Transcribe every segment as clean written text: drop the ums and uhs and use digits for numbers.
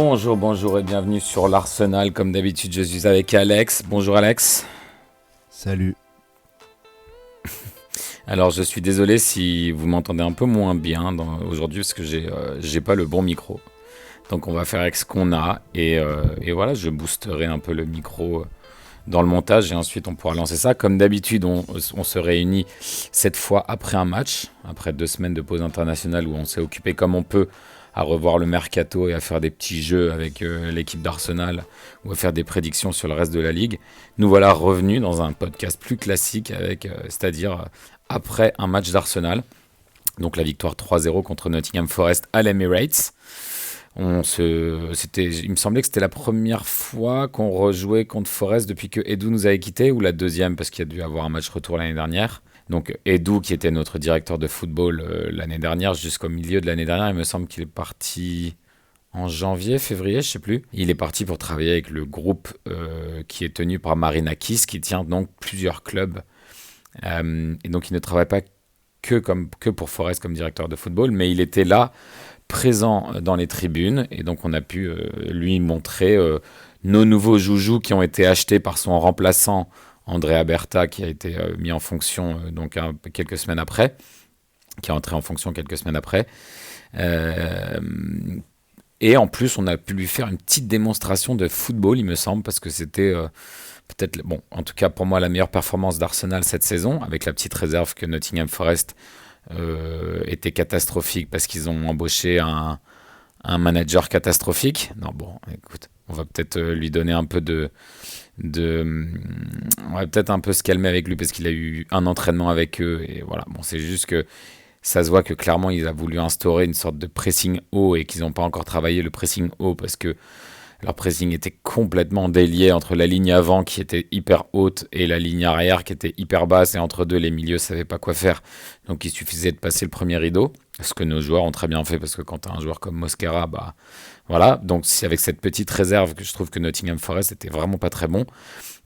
Bonjour et bienvenue sur l'Arsenal. Comme d'habitude, je suis avec Alex. Bonjour Alex. Salut. Alors, je suis désolé si vous m'entendez un peu moins bien aujourd'hui parce que j'ai pas le bon micro. Donc, on va faire avec ce qu'on a et voilà, je boosterai un peu le micro dans le montage et ensuite on pourra lancer ça. Comme d'habitude, on se réunit cette fois après un match, après 2 semaines de pause internationale où on s'est occupé comme on peut à revoir le mercato et à faire des petits jeux avec l'équipe d'Arsenal ou à faire des prédictions sur le reste de la ligue. Nous voilà revenus dans un podcast plus classique c'est-à-dire après un match d'Arsenal. Donc la victoire 3-0 contre Nottingham Forest à l'Emirates. Il me semblait que c'était la première fois qu'on rejouait contre Forest depuis que Edu nous avait quittés, ou la deuxième parce qu'il y a dû avoir un match retour l'année dernière. Donc Edu, qui était notre directeur de football l'année dernière, jusqu'au milieu de l'année dernière, il me semble qu'il est parti en janvier, février, je sais plus. Il est parti pour travailler avec le groupe qui est tenu par Marinakis, qui tient donc plusieurs clubs. Et donc il ne travaille pas que pour Forest comme directeur de football, mais il était là présent dans les tribunes et donc on a pu lui montrer nos nouveaux joujoux qui ont été achetés par son remplaçant Andrea Berta qui a été mis en fonction quelques semaines après, qui est entré en fonction quelques semaines après. Et en plus on a pu lui faire une petite démonstration de football, il me semble, parce que c'était peut-être, bon, en tout cas pour moi la meilleure performance d'Arsenal cette saison, avec la petite réserve que Nottingham Forest était catastrophique parce qu'ils ont embauché un manager catastrophique. Non, bon, écoute, on va peut-être lui donner un peu on va peut-être un peu se calmer avec lui parce qu'il a eu un entraînement avec eux et voilà. Bon, c'est juste que ça se voit que clairement il a voulu instaurer une sorte de pressing haut et qu'ils n'ont pas encore travaillé le pressing haut parce que leur pressing était complètement délié entre la ligne avant qui était hyper haute et la ligne arrière qui était hyper basse, et entre deux les milieux ne savaient pas quoi faire. Donc il suffisait de passer le premier rideau, ce que nos joueurs ont très bien fait parce que quand tu as un joueur comme Mosquera, bah voilà. Donc c'est avec cette petite réserve que je trouve que Nottingham Forest était vraiment pas très bon.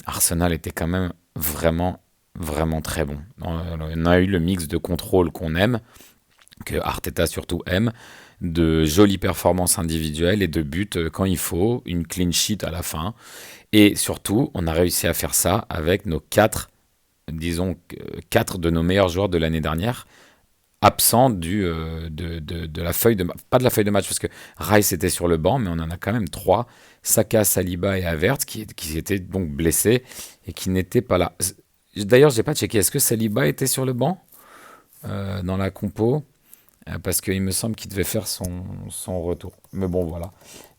Arsenal était quand même vraiment très bon. On a eu le mix de contrôle qu'on aime, que Arteta surtout aime, de jolies performances individuelles et de buts quand il faut, une clean sheet à la fin. Et surtout, on a réussi à faire ça avec nos 4 de nos meilleurs joueurs de l'année dernière, absents de la feuille de match. Pas de la feuille de match, parce que Rice était sur le banc, mais on en a quand même 3, Saka, Saliba et Havertz, qui étaient donc blessés et qui n'étaient pas là. D'ailleurs, j'ai pas checké, est-ce que Saliba était sur le banc dans la compo? Parce qu'il me semble qu'il devait faire son retour. Mais bon, voilà.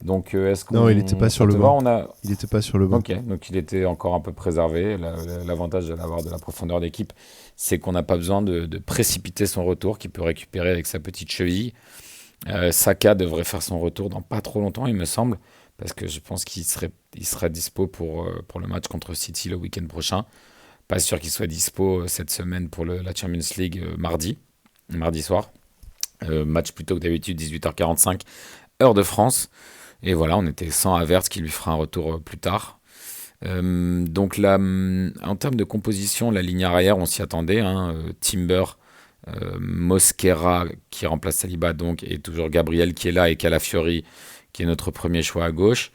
Donc, est-ce Non, il n'était pas ça sur te le va? banc. Il n'était pas sur le banc. Ok, donc il était encore un peu préservé. L'avantage d'avoir de la profondeur d'équipe, c'est qu'on n'a pas besoin de précipiter son retour, qu'il peut récupérer avec sa petite cheville. Saka devrait faire son retour dans pas trop longtemps, il me semble, parce que je pense il sera dispo pour le match contre City le week-end prochain. Pas sûr qu'il soit dispo cette semaine pour la Champions League mardi soir. Match plutôt que d'habitude 18h45 heure de France, et voilà, on était sans Havertz qui lui fera un retour plus tard. Donc là, en termes de composition, la ligne arrière on s'y attendait, hein, Timber, Mosquera qui remplace Saliba donc, et toujours Gabriel qui est là, et Calafiori qui est notre premier choix à gauche.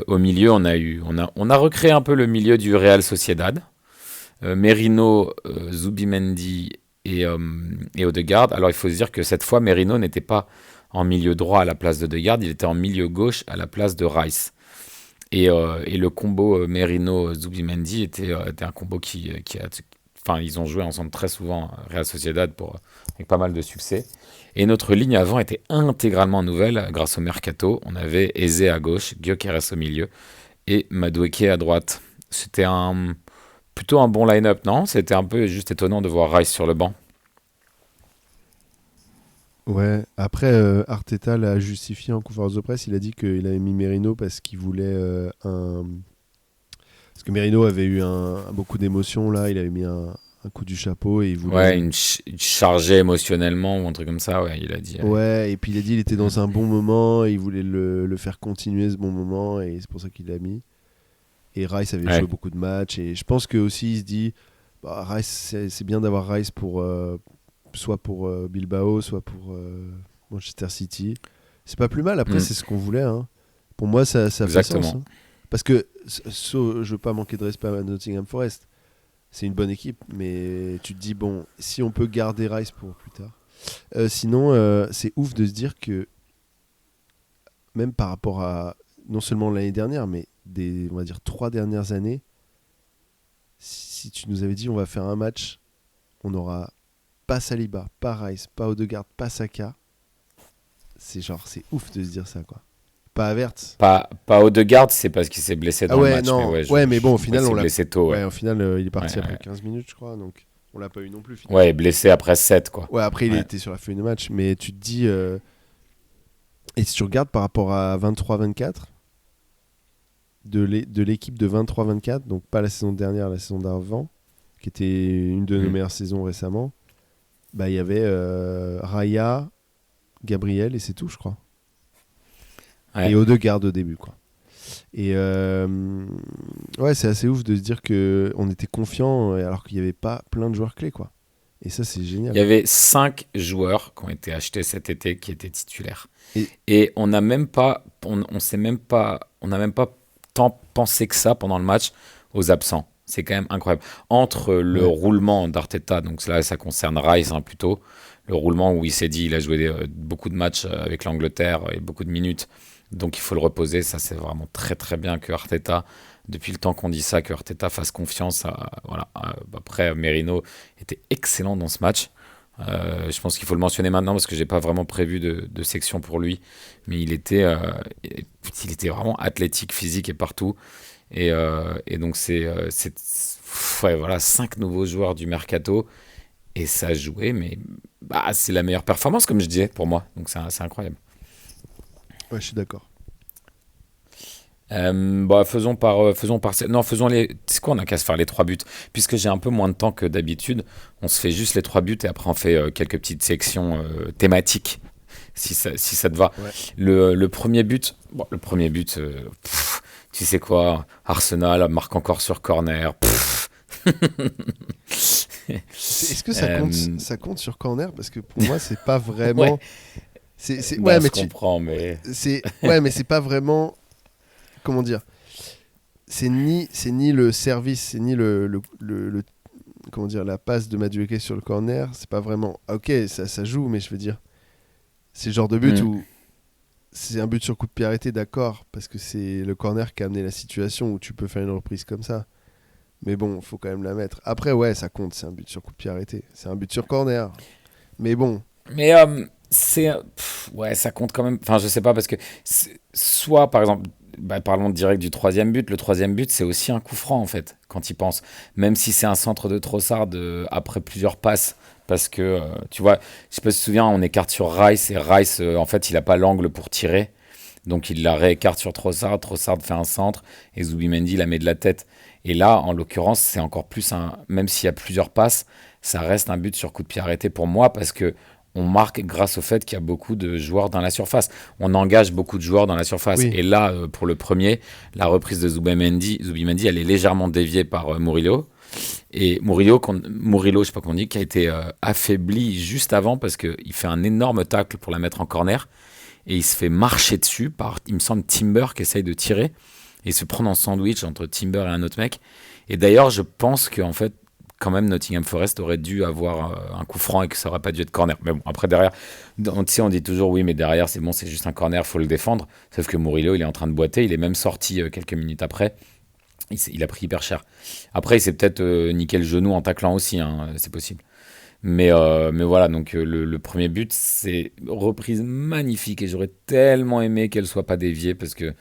Au milieu on a recréé un peu le milieu du Real Sociedad, Merino, Zubimendi et Odegaard. Alors il faut se dire que cette fois Merino n'était pas en milieu droit à la place d'Odegaard, il était en milieu gauche à la place de Rice. Et le combo Merino-Zubimendi était un combo enfin, ils ont joué ensemble très souvent à Real Sociedad avec pas mal de succès. Et notre ligne avant était intégralement nouvelle grâce au mercato. On avait Eze à gauche, Gyökeres au milieu et Madueke à droite. C'était plutôt un bon line-up, non? C'était un peu juste étonnant de voir Rice sur le banc. Ouais. Après, Arteta l'a justifié en conférence de presse. Il a dit qu'il avait mis Merino parce qu'il voulait Parce que Merino avait eu beaucoup d'émotions là. Il avait mis un coup du chapeau et il Ouais, voulait. une chargée émotionnellement ou un truc comme ça, ouais, il a dit. Ouais. Ouais. Et puis il a dit qu'il était dans un bon moment et il voulait le faire continuer ce bon moment, et c'est pour ça qu'il l'a mis. Et Rice avait Ouais. joué beaucoup de matchs, et je pense que aussi il se dit, bah, Rice, c'est bien d'avoir Rice pour soit pour Bilbao, soit pour Manchester City. C'est pas plus mal. Après, Mm. c'est ce qu'on voulait, hein. Pour moi, ça fait sens, Exactement. hein. Parce que, je veux pas manquer de respect à Nottingham Forest. C'est une bonne équipe, mais tu te dis, bon, si on peut garder Rice pour plus tard. Sinon, c'est ouf de se dire que, même par rapport à non seulement l'année dernière, mais on va dire 3 dernières années, si tu nous avais dit on va faire un match, on aura pas Saliba, pas Rice, pas Odegaard, pas Saka, c'est ouf de se dire ça, quoi. Pas Havertz. Pas Odegaard, c'est parce qu'il s'est blessé Ah dans le ouais, match, mais non. Ouais, mais bon, au ouais, final, il on s'est l'a. blessé tôt, ouais. Ouais, au final, il est Ouais, parti après ouais. 15 minutes, je crois, donc on l'a pas eu non plus, finalement. Ouais, blessé après 7 quoi. Ouais, après, il Ouais. était sur la feuille de match, mais tu te dis. Et si tu regardes par rapport à 23-24, de l'équipe de 23-24, donc pas la saison dernière, la saison d'avant, qui était une de nos Mm. meilleures saisons récemment, bah il y avait Raya, Gabriel et c'est tout, je crois. Et Ouais. Odegaard au début, quoi. Et ouais, c'est assez ouf de se dire que on était confiant alors qu'il n'y avait pas plein de joueurs clés, quoi. Et ça, c'est Il génial. y avait 5 joueurs qui ont été achetés cet été qui étaient titulaires. Et Et on n'a même pas, on s'est même pas, on n'a même pas tant pensé que ça pendant le match aux absents. C'est quand même incroyable. Entre le ouais, roulement d'Arteta, donc là ça concerne Rice hein, plutôt, le roulement où il s'est dit il a joué beaucoup de matchs avec l'Angleterre et beaucoup de minutes, donc il faut le reposer. Ça c'est vraiment très très bien que Arteta, depuis le temps qu'on dit ça, que Arteta fasse confiance voilà. Après Merino était excellent dans ce match. Je pense qu'il faut le mentionner maintenant parce que j'ai pas vraiment prévu de section pour lui, mais il était vraiment athlétique, physique et partout. Et donc ouais, voilà, 5 nouveaux joueurs du mercato et ça a joué, mais bah, c'est la meilleure performance comme je disais pour moi. Donc c'est incroyable. ouais, je suis d'accord. Bah, non, faisons les. C'est quoi, on a qu'à se faire les 3 buts. Puisque j'ai un peu moins de temps que d'habitude, on se fait juste les 3 buts et après on fait quelques petites sections thématiques, si ça te va. Ouais. Le premier but, bon, tu sais quoi, Arsenal marque encore sur corner. Est-ce que Euh, ça compte sur corner? Parce que pour moi, c'est pas ouais, vraiment. Ouais, non, mais je comprends, mais. ouais, mais c'est pas vraiment. Comment dire? C'est ni le service, c'est ni comment dire, la passe de Madueke sur le corner. C'est pas vraiment. Ok, ça joue, mais je veux dire, c'est le genre de but Hmm. où c'est un but sur coup de pied arrêté, d'accord, parce que c'est le corner qui a amené la situation où tu peux faire une reprise comme ça. Mais bon, faut quand même la mettre. Après, ouais, ça compte, c'est un but sur coup de pied arrêté. C'est un but sur corner. Mais bon, Mais ouais, ça compte quand même. Enfin, je sais pas parce que soit par exemple, bah, parlons direct du troisième but. Le troisième but, c'est aussi un coup franc en fait, quand il pense. Même si c'est un centre de Trossard après plusieurs passes, parce que tu vois, je sais pas si tu te souviens, on écarte sur Rice et Rice, en fait, il a pas l'angle pour tirer. Donc il la réécarte sur Trossard, Trossard fait un centre et Zubimendi la met de la tête. Et là, en l'occurrence, c'est encore plus même s'il y a plusieurs passes, ça reste un but sur coup de pied arrêté pour moi parce que on marque grâce au fait qu'il y a beaucoup de joueurs dans la surface. On engage beaucoup de joueurs dans la surface. oui. Et là, pour le premier, la reprise de Zubimendi, elle est légèrement déviée par Murillo. Et Murillo, je sais pas qu'on dit, qui a été affaibli juste avant parce qu'il fait un énorme tacle pour la mettre en corner et il se fait marcher dessus par, il me semble, Timber qui essaye de tirer et il se prend en sandwich entre Timber et un autre mec. Et d'ailleurs, je pense qu'en fait, quand même, Nottingham Forest aurait dû avoir un coup franc et que ça aurait pas dû être corner. Mais bon, après, derrière, on dit toujours oui, mais derrière, c'est bon, c'est juste un corner, faut le défendre. Sauf que Murillo, il est en train de boiter, il est même sorti quelques minutes après. Il a pris hyper cher. Après, il s'est peut-être niqué le genou en taclant aussi, hein, c'est possible. Mais voilà, donc le premier but, c'est reprise magnifique et j'aurais tellement aimé qu'elle soit pas déviée parce que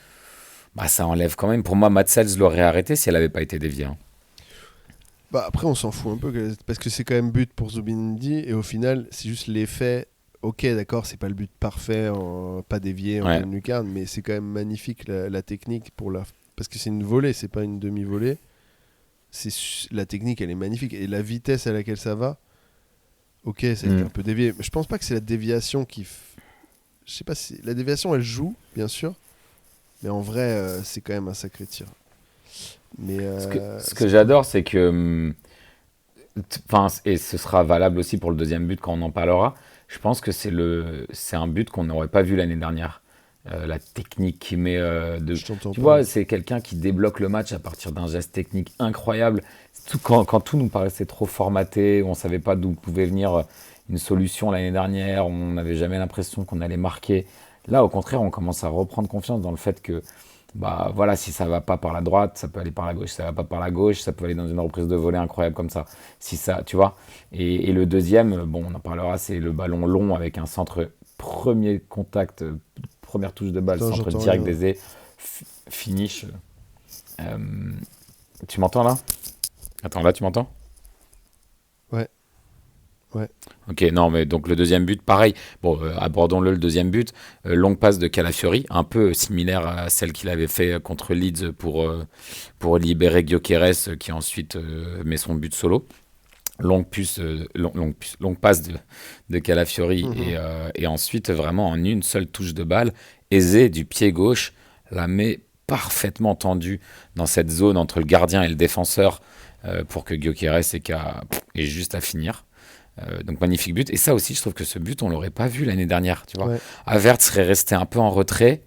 bah, ça enlève quand même. Pour moi, Matt Sells l'aurait arrêté si elle avait pas été déviée, hein. Bah après, on s'en fout un peu parce que c'est quand même but pour Zubindi et au final, c'est juste l'effet. Ok, d'accord, c'est pas le but parfait, pas dévié en Ouais. pleine lucarne, mais c'est quand même magnifique la technique parce que c'est une volée, c'est pas une demi-volée. La technique, elle est magnifique et la vitesse à laquelle ça va. Ok, ça a été Mm. un peu dévié, mais je pense pas que c'est la déviation je sais pas si la déviation, elle joue, bien sûr, mais en vrai, c'est quand même un sacré tir. Mais Ce que j'adore, c'est que, enfin, et ce sera valable aussi pour le deuxième but quand on en parlera. Je pense que c'est un but qu'on n'aurait pas vu l'année dernière. la technique qu'il met Je t'entends Tu pas. vois, c'est quelqu'un qui débloque le match à partir d'un geste technique incroyable. Quand tout nous paraissait trop formaté, on savait pas d'où pouvait venir une solution l'année dernière, on n'avait jamais l'impression qu'on allait marquer. Là, au contraire, on commence à reprendre confiance dans le fait que, bah voilà, si ça va pas par la droite, ça peut aller par la gauche. Si ça va pas par la gauche, ça peut aller dans une reprise de volée incroyable comme ça. Si ça, tu vois. Et le deuxième, bon, on en parlera, c'est le ballon long avec un centre premier contact, première touche de balle, Attends, centre j'entends direct rien. d'Eze, finish. Euh, Tu m'entends là? Attends, là, tu m'entends? Ouais, ouais. Ok, non, mais donc le deuxième but, pareil. Bon, abordons-le, le deuxième but. Longue passe de Calafiori, un peu similaire à celle qu'il avait fait contre Leeds pour libérer Gyökeres, qui ensuite met son but solo. Longue passe de Calafiori Mhm. et ensuite vraiment en une seule touche de balle, Eze du pied gauche la met parfaitement tendue dans cette zone entre le gardien et le défenseur pour que Gyökeres ait juste à finir. Donc magnifique but. Et ça aussi, je trouve que ce but, on l'aurait pas vu l'année dernière. Tu vois, Ouais. Havertz serait resté un peu en retrait.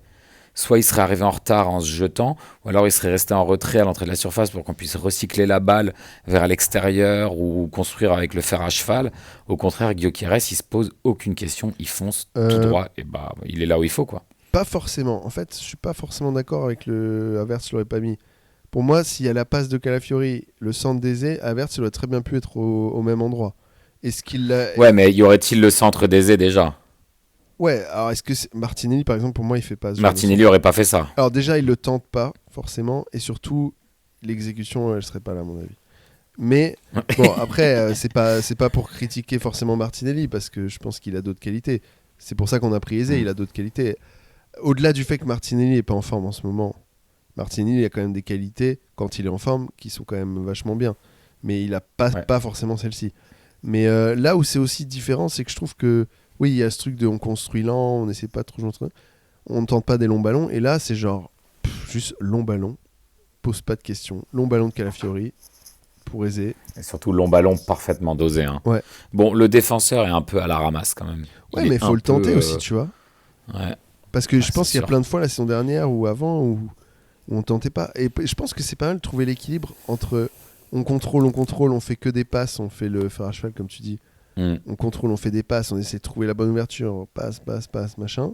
Soit il serait arrivé en retard en se jetant, ou alors il serait resté en retrait à l'entrée de la surface pour qu'on puisse recycler la balle vers l'extérieur ou construire avec le fer à cheval. Au contraire, Gyökeres, il se pose aucune question, il fonce tout Euh, droit et bah il est là où il faut quoi. Pas forcément. En fait, je suis pas forcément d'accord avec le Havertz, je l'aurais pas mis. Pour moi, s'il y a la passe de Calafiori, le centre d'Eze, Havertz, il aurait très bien pu être au même endroit. Est-ce qu'il l'a. Ouais, mais y aurait-il le centre d'Eze déjà? Ouais, alors est-ce que Martinelli, par exemple, pour moi, il fait pas ce genre de Martinelli centre. aurait pas fait ça. Alors déjà, il le tente pas, forcément, et surtout, l'exécution, elle serait pas là, à mon avis. Mais bon, après, c'est pas pour critiquer forcément Martinelli, parce que je pense qu'il a d'autres qualités. C'est pour ça qu'on a pris Eze, Mm. il a d'autres qualités. Au-delà du fait que Martinelli est pas en forme en ce moment, Martinelli a quand même des qualités, quand il est en forme, qui sont quand même vachement bien. Mais il a pas, Ouais. pas forcément celle-ci. Mais là où c'est aussi différent, c'est que je trouve que, oui, il y a ce truc de on construit lent, on essaie pas trop, on ne tente pas des longs ballons. Et là, c'est genre, juste long ballon, pose pas de questions. Long ballon de Calafiori, pour Eze. Et surtout long ballon parfaitement dosé. Hein. Ouais. Bon, le défenseur est un peu à la ramasse quand même. Ouais, Il mais est il faut un le peu... tenter aussi, tu vois. Ouais, Parce que ouais, je c'est pense qu'il y a sûr. plein de fois la saison dernière ou avant où on tentait pas. Et je pense que c'est pas mal de trouver l'équilibre entre on fait que des passes, on fait le fer à cheval comme tu dis. Mm. On contrôle, on fait des passes, on essaie de trouver la bonne ouverture, on passe, passe, passe, machin.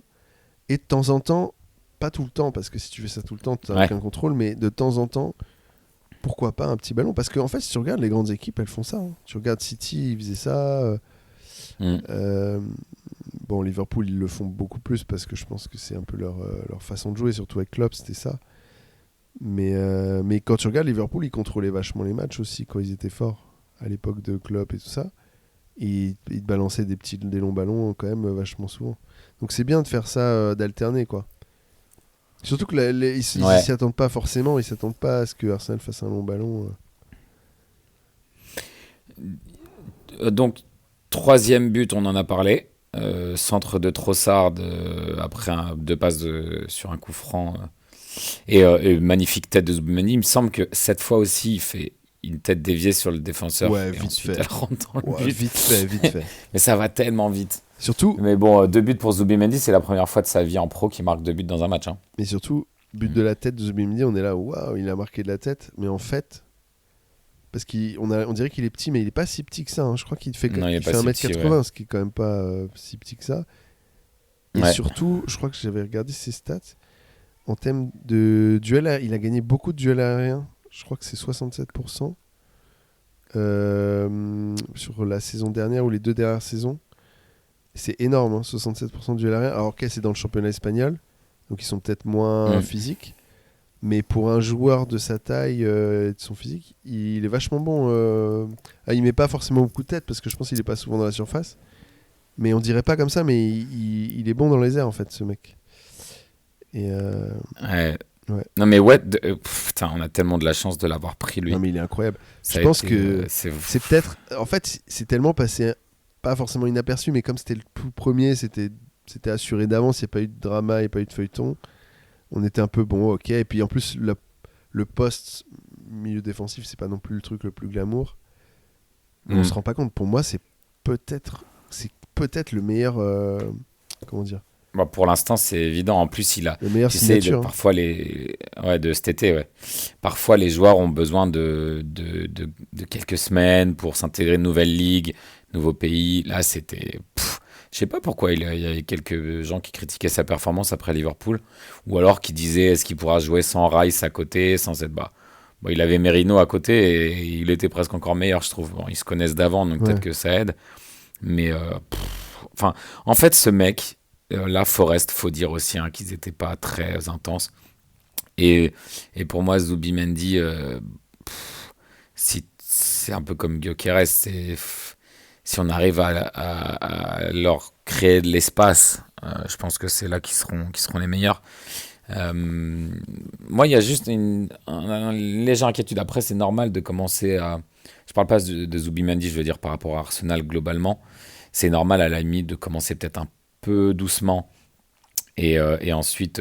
Et de temps en temps, pas tout le temps, parce que si tu fais ça tout le temps, t'as Ouais. aucun contrôle, mais de temps en temps, pourquoi pas un petit ballon? Parce qu'en fait, si tu regardes les grandes équipes, elles font ça. Hein. Tu regardes City, ils faisaient ça. Mm. Euh, bon, Liverpool, ils le font beaucoup plus parce que je pense que c'est un peu leur façon de jouer, surtout avec Klopp, c'était ça. Mais quand tu regardes Liverpool, ils contrôlaient vachement les matchs aussi quand ils étaient forts, à l'époque de Klopp et tout ça. Et ils te balançaient des longs ballons quand même vachement souvent. Donc c'est bien de faire ça, d'alterner quoi. Surtout que ils Ouais. s'y attendent pas forcément, ils s'attendent pas à ce que Arsenal fasse un long ballon. Donc, troisième but, on en a parlé. Centre de Trossard après deux passes sur un coup franc. Et magnifique tête de Zubimendi. Il me semble que cette fois aussi, il fait une tête déviée sur le défenseur Ouais, et vite ensuite fait. elle rentre dans le Ouais, but. vite fait, vite fait. Mais ça va tellement vite. Surtout, Mais bon, deux buts pour Zubimendi, c'est la première fois de sa vie en pro qu'il marque deux buts dans un match. Hein. mais surtout, but Mm. de la tête de Zubimendi, on est là, waouh, il a marqué de la tête. Mais en fait, parce on dirait qu'il est petit, mais il est pas si petit que ça. Hein. Je crois qu'il fait, Non, il est il pas fait si petit, 1m80, ouais. ce qui est quand même pas si petit que ça. Et Ouais. surtout, je crois que j'avais regardé ses stats. En termes de duel, il a gagné beaucoup de duels aériens. Je crois que c'est 67% sur la saison dernière ou les deux dernières saisons. C'est énorme, hein, 67% de duels aériens. Alors, ok, c'est dans le championnat espagnol, donc ils sont peut-être moins Mm. physiques. Mais pour un joueur de sa taille et de son physique, il est vachement bon. Il met pas forcément beaucoup de tête parce que je pense qu'il est pas souvent dans la surface. Mais on dirait pas comme ça, mais il est bon dans les airs en fait, ce mec. Et Ouais. ouais. Non, mais ouais, putain, on a tellement de la chance de l'avoir pris, Non, lui. mais il est incroyable. Je Ça a pense été. que c'est peut-être. En fait, c'est tellement passé, pas forcément inaperçu, mais comme c'était le tout premier, c'était assuré d'avance, il n'y a pas eu de drama, il n'y a pas eu de feuilleton. On était un peu bon, ok. Et puis en plus, le poste milieu défensif, c'est pas non plus le truc le plus glamour. Mais on Mm. se rend pas compte. Pour moi, c'est peut-être le meilleur. Comment dire? Bon, pour l'instant, c'est évident. En plus, Le meilleur tu sais, signature. parfois ouais, de cet été, ouais. Parfois, les joueurs ont besoin de quelques semaines pour s'intégrer une nouvelle ligue, nouveau pays. Là, je sais pas pourquoi il y avait quelques gens qui critiquaient sa performance après Liverpool, ou alors qui disaient est-ce qu'il pourra jouer sans Rice à côté, sans cette bas. Bon, il avait Merino à côté et il était presque encore meilleur, je trouve. Bon, ils se connaissent d'avant, donc peut-être Ouais. que ça aide. Mais enfin, en fait, ce mec, là, Forest, faut dire aussi hein, qu'ils n'étaient pas très intenses. Et, et pour moi, Zubimendi, c'est un peu comme Gyökeres. Si on arrive à leur créer de l'espace, je pense que c'est là qu'ils seront les meilleurs. Moi, il y a juste une légère inquiétude. Après, c'est normal de commencer à. Je parle pas de Zubimendi, je veux dire par rapport à Arsenal globalement. C'est normal à la limite de commencer peut-être un peu doucement et ensuite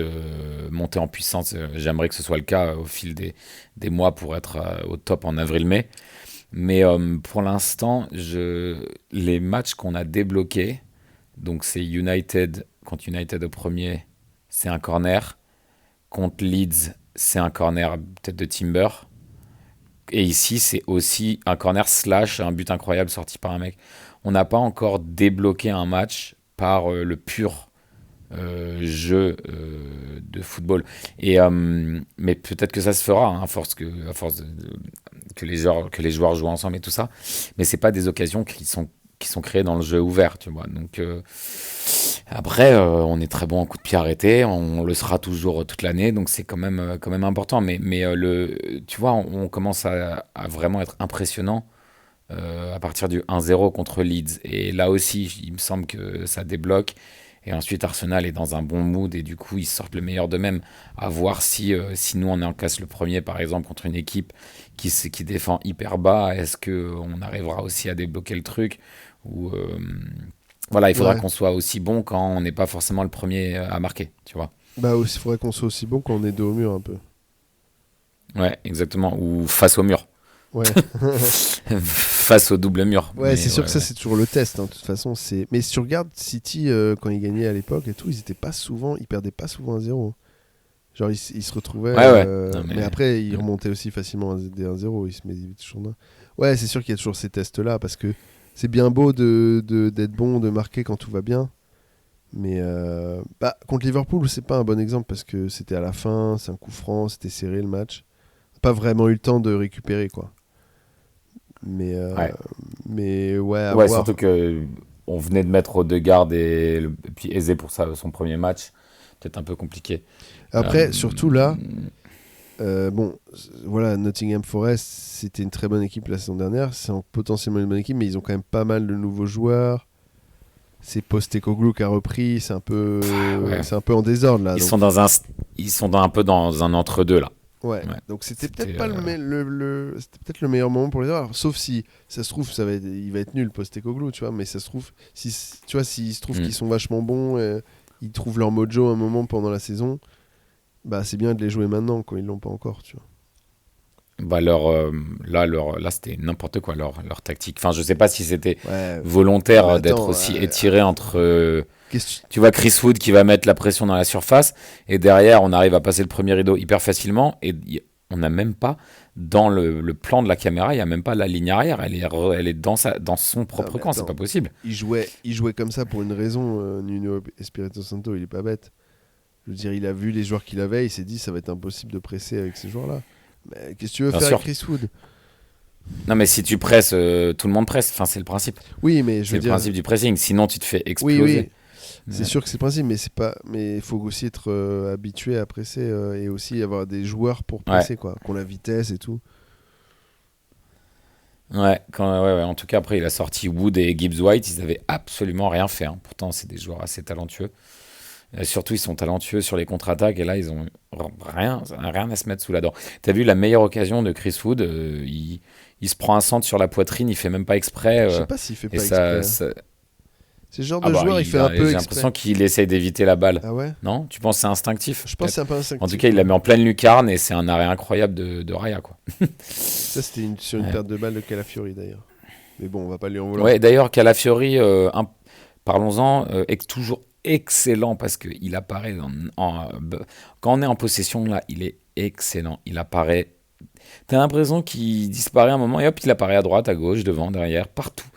monter en puissance. J'aimerais que ce soit le cas au fil des mois pour être au top en avril-mai. Mais pour l'instant, les matchs qu'on a débloqués, donc c'est United, contre United au premier, c'est un corner. Contre Leeds, c'est un corner peut-être de Timber. Et ici, c'est aussi un corner slash un but incroyable sorti par un mec. On n'a pas encore débloqué un match par le pur jeu de football. Mais peut-être que ça se fera hein, à force que les joueurs jouent ensemble et tout ça. Mais c'est pas des occasions qui sont créées dans le jeu ouvert, tu vois. Donc après, on est très bon en coup de pied arrêté, on le sera toujours toute l'année, donc c'est quand même important. Mais tu vois, on commence à vraiment être impressionnant à partir du 1-0 contre Leeds. Et là aussi, il me semble que ça débloque. Et ensuite, Arsenal est dans un bon mood et du coup, ils sortent le meilleur d'eux-mêmes. À voir si nous, on encaisse le premier, par exemple, contre une équipe qui défend hyper bas, est-ce qu'on arrivera aussi à débloquer le truc ou, voilà, il faudra Ouais. qu'on soit aussi bon quand on n'est pas forcément le premier à marquer, tu vois. Bah aussi, faudrait qu'on soit aussi bon quand on est dos au mur un peu. Ouais, exactement. Ou face au mur. Ouais. Face au double mur. Ouais, Mais c'est sûr ouais, que ça ouais. c'est toujours le test. Hein, de toute façon, c'est. Mais si tu regardes City quand ils gagnaient à l'époque et tout, ils étaient pas souvent, ils perdaient pas souvent 1-0. Genre ils se retrouvaient. Ouais, ouais. Non, Mais mais. après, ils remontaient aussi facilement des 1-0. Ils se mettaient toujours là. Ouais, c'est sûr qu'il y a toujours ces tests-là parce que c'est bien beau d'être bon, de marquer quand tout va bien. Mais bah, contre Liverpool, c'est pas un bon exemple parce que c'était à la fin, c'est un coup franc, c'était serré le match. Pas vraiment eu le temps de récupérer quoi. Mais, Ouais. mais ouais, à Ouais, surtout voir. que on venait de mettre Odegaard et puis Eze pour son premier match. Peut-être un peu compliqué. Euh, Après, surtout là, bon, voilà, Nottingham Forest, c'était une très bonne équipe la saison dernière. C'est potentiellement une bonne équipe, mais ils ont quand même pas mal de nouveaux joueurs. C'est Postecoglou qui a repris, ouais. c'est un peu en désordre là. Ils Donc, sont un peu dans un entre-deux là. ouais. Ouais. Donc c'était peut-être C'était. pas c'était peut-être le meilleur moment pour les joueurs. Alors, sauf si ça se trouve, il va être nul Postecoglou, tu vois. Mais ça se trouve, si, tu vois, s'il se trouve Hmm. qu'ils sont vachement bons, ils trouvent leur mojo un moment pendant la saison. Bah, c'est bien de les jouer maintenant quand ils l'ont pas encore, tu vois. Bah là, c'était n'importe quoi leur tactique. Enfin, je sais pas si c'était Ouais. Non, mais volontaire d'être attends, aussi étiré entre. qu'est-ce que Tu vois Chris Wood qui va mettre la pression dans la surface et derrière on arrive à passer le premier rideau hyper facilement et on n'a même pas dans le plan de la caméra, il y a même pas la ligne arrière. Elle est dans son non, propre mais camp, c'est pas attends, possible. il jouait comme ça pour une raison. Nuno Espirito Santo, il est pas bête. Je veux dire, il a vu les joueurs qu'il avait, il s'est dit ça va être impossible de presser avec ces joueurs-là. Mais qu'est-ce que tu veux Bien faire avec sûr. Chris Wood? Non mais si tu presses, tout le monde presse. Enfin, c'est le principe. Oui, mais je C'est veux le dire, principe du pressing. Sinon, tu te fais oui, oui, exploser. c'est Ouais. sûr que c'est le principe, mais c'est pas, mais il faut aussi être habitué à presser et aussi avoir des joueurs pour Ouais. presser quoi, qui ont la vitesse et tout. Ouais, ouais, ouais. En tout cas, après, il a sorti Wood et Gibbs White. Ils avaient absolument rien fait, hein. Pourtant, c'est des joueurs assez talentueux. Surtout, ils sont talentueux sur les contre-attaques. Et là, ils ont rien à se mettre sous la dent. T'as vu la meilleure occasion de Chris Wood il se prend un centre sur la poitrine. Il fait même pas exprès. Je sais pas s'il fait Et pas exprès, ça, hein. ça- C'est le genre Ah de bah, joueur, il fait un peu j'ai exprès. l'impression qu'il essaye d'éviter la balle. Ah ouais? Non? Tu penses que c'est instinctif? Je pense que c'est Peut-être. un peu En tout instinctif, cas, il la ouais. met en pleine lucarne et c'est un arrêt incroyable de Raya, quoi. Ça, c'était sur une Ouais. perte de balle de Calafiori d'ailleurs. Mais bon, on va pas lui en vouloir. Ouais, d'ailleurs, Calafiori, parlons-en, est toujours excellent parce qu'il apparaît quand on est en possession, là, il est excellent. Il apparaît. T'as l'impression qu'il disparaît un moment et hop, il apparaît à droite, à gauche, devant, derrière, partout.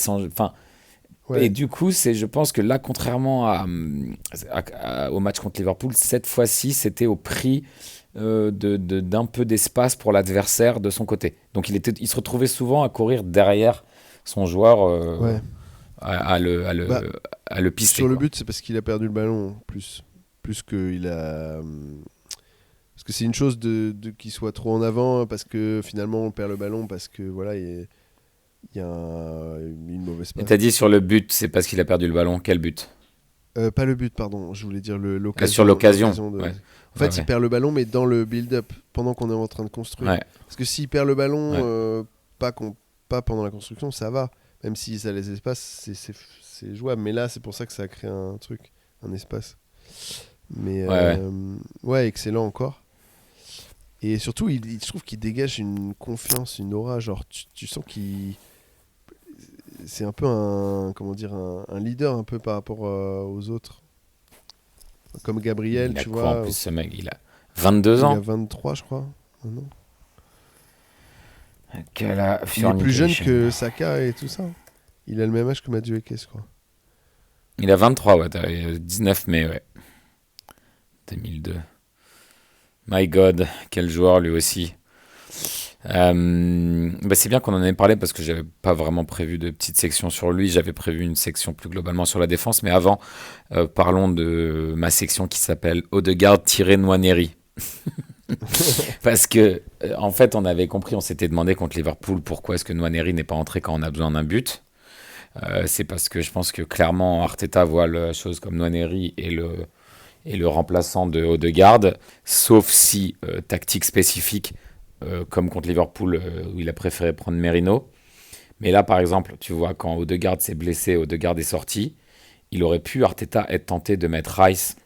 Enfin, et Ouais. du coup, je pense que là, contrairement au match contre Liverpool, cette fois-ci, c'était au prix d'un peu d'espace pour l'adversaire de son côté. Donc il se retrouvait souvent à courir derrière son joueur Ouais. à, à le, à, Bah, le, à le pister, sur le quoi. but, c'est parce qu'il a perdu le ballon plus qu'il a. Parce que c'est une chose qu'il soit trop en avant, parce que finalement on perd le ballon, parce que voilà, il y a une mauvaise Et t'as passe. dit sur le but, c'est parce qu'il a perdu le ballon. Quel but? Pas le but, pardon, je voulais dire Sur l'occasion. l'occasion. L'occasion de... Ouais, En ouais, fait, il ouais. perd le ballon, mais dans le build-up, pendant qu'on est en train de construire. Ouais, Parce que s'il perd le ballon, ouais. pas pendant la construction, ça va. Même si ça laisse espace, c'est jouable. Mais là, c'est pour ça que ça a créé un truc, un espace. Mais Ouais, ouais. ouais, excellent encore. Et surtout, je trouve qu'il dégage une confiance, une aura. Genre, tu sens qu'il. C'est un peu un. Comment dire, un leader un peu par rapport aux autres. Comme Gabriel, Il a tu quoi en vois. plus, ce mec? Il a 22 Il a ans. 23, je crois. Non. Quelle a Il est plus jeune Fornication. que Saka et tout ça. Il a le même âge que Madueke, je crois. Il a 23, ouais. 19 mai, ouais. 2002. My God, quel joueur lui aussi. Bah c'est bien qu'on en ait parlé parce que j'avais pas vraiment prévu de petite section sur lui. J'avais prévu une section plus globalement sur la défense. Mais avant, parlons de ma section qui s'appelle Odegaard-Nwaneri. Parce que, en fait, on avait compris, on s'était demandé contre Liverpool pourquoi est-ce que Nwaneri n'est pas entré quand on a besoin d'un but. C'est parce que je pense que clairement Arteta voit la chose comme Nwaneri et le remplaçant de Odegaard, sauf si tactique spécifique comme contre Liverpool où il a préféré prendre Merino. Mais là, par exemple, tu vois, quand Odegaard s'est blessé, Odegaard est sorti, il aurait pu, Arteta, être tenté de mettre Rice,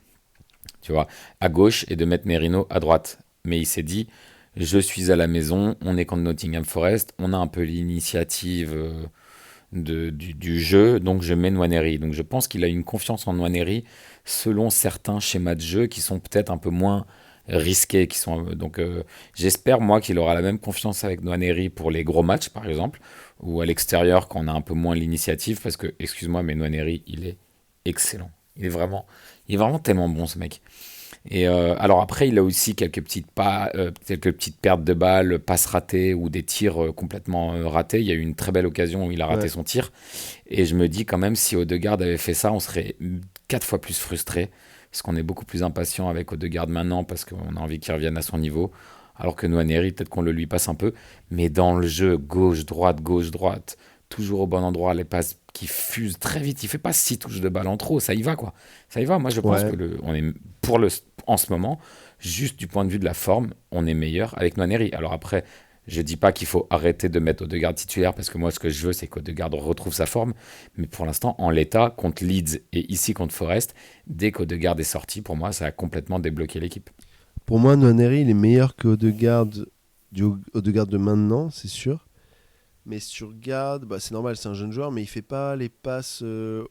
tu vois, à gauche et de mettre Merino à droite. Mais il s'est dit, je suis à la maison, on est contre Nottingham Forest, on a un peu l'initiative du jeu, donc je mets Nwaneri. Donc je pense qu'il a une confiance en Nwaneri selon certains schémas de jeu qui sont peut-être un peu moins risqués. J'espère, moi, qu'il aura la même confiance avec Nwaneri pour les gros matchs, par exemple, ou à l'extérieur quand on a un peu moins l'initiative, parce que, excuse-moi, mais Nwaneri, il est excellent. Il est vraiment tellement bon, ce mec. Et alors après, il a aussi quelques petites pertes de balles, passes ratées ou des tirs complètement ratés. Il y a eu une très belle occasion où il a raté Ouais. son tir. Et je me dis quand même, si Odegaard avait fait ça, on serait 4 fois plus frustré. Parce qu'on est beaucoup plus impatient avec Odegaard maintenant parce qu'on a envie qu'il revienne à son niveau. Alors que Nwaneri, peut-être qu'on le lui passe un peu. Mais dans le jeu, gauche, droite, toujours au bon endroit, les passes qui fusent très vite. Il fait pas 6 touches de balle en trop, ça y va quoi. Ça y va. Moi, je pense Ouais. que on est pour en ce moment, juste du point de vue de la forme, on est meilleur avec Nwaneri. Alors après, je dis pas qu'il faut arrêter de mettre Odegaard titulaire parce que moi, ce que je veux, c'est qu'Odegaard retrouve sa forme. Mais pour l'instant, en l'état, contre Leeds et ici contre Forest, dès qu'Odegaard est sorti, pour moi, ça a complètement débloqué l'équipe. Pour moi, Nwaneri, il est meilleur que Odegaard, Odegaard de maintenant, c'est sûr. Mais si tu regardes, bah, c'est normal, c'est un jeune joueur, mais il fait pas les passes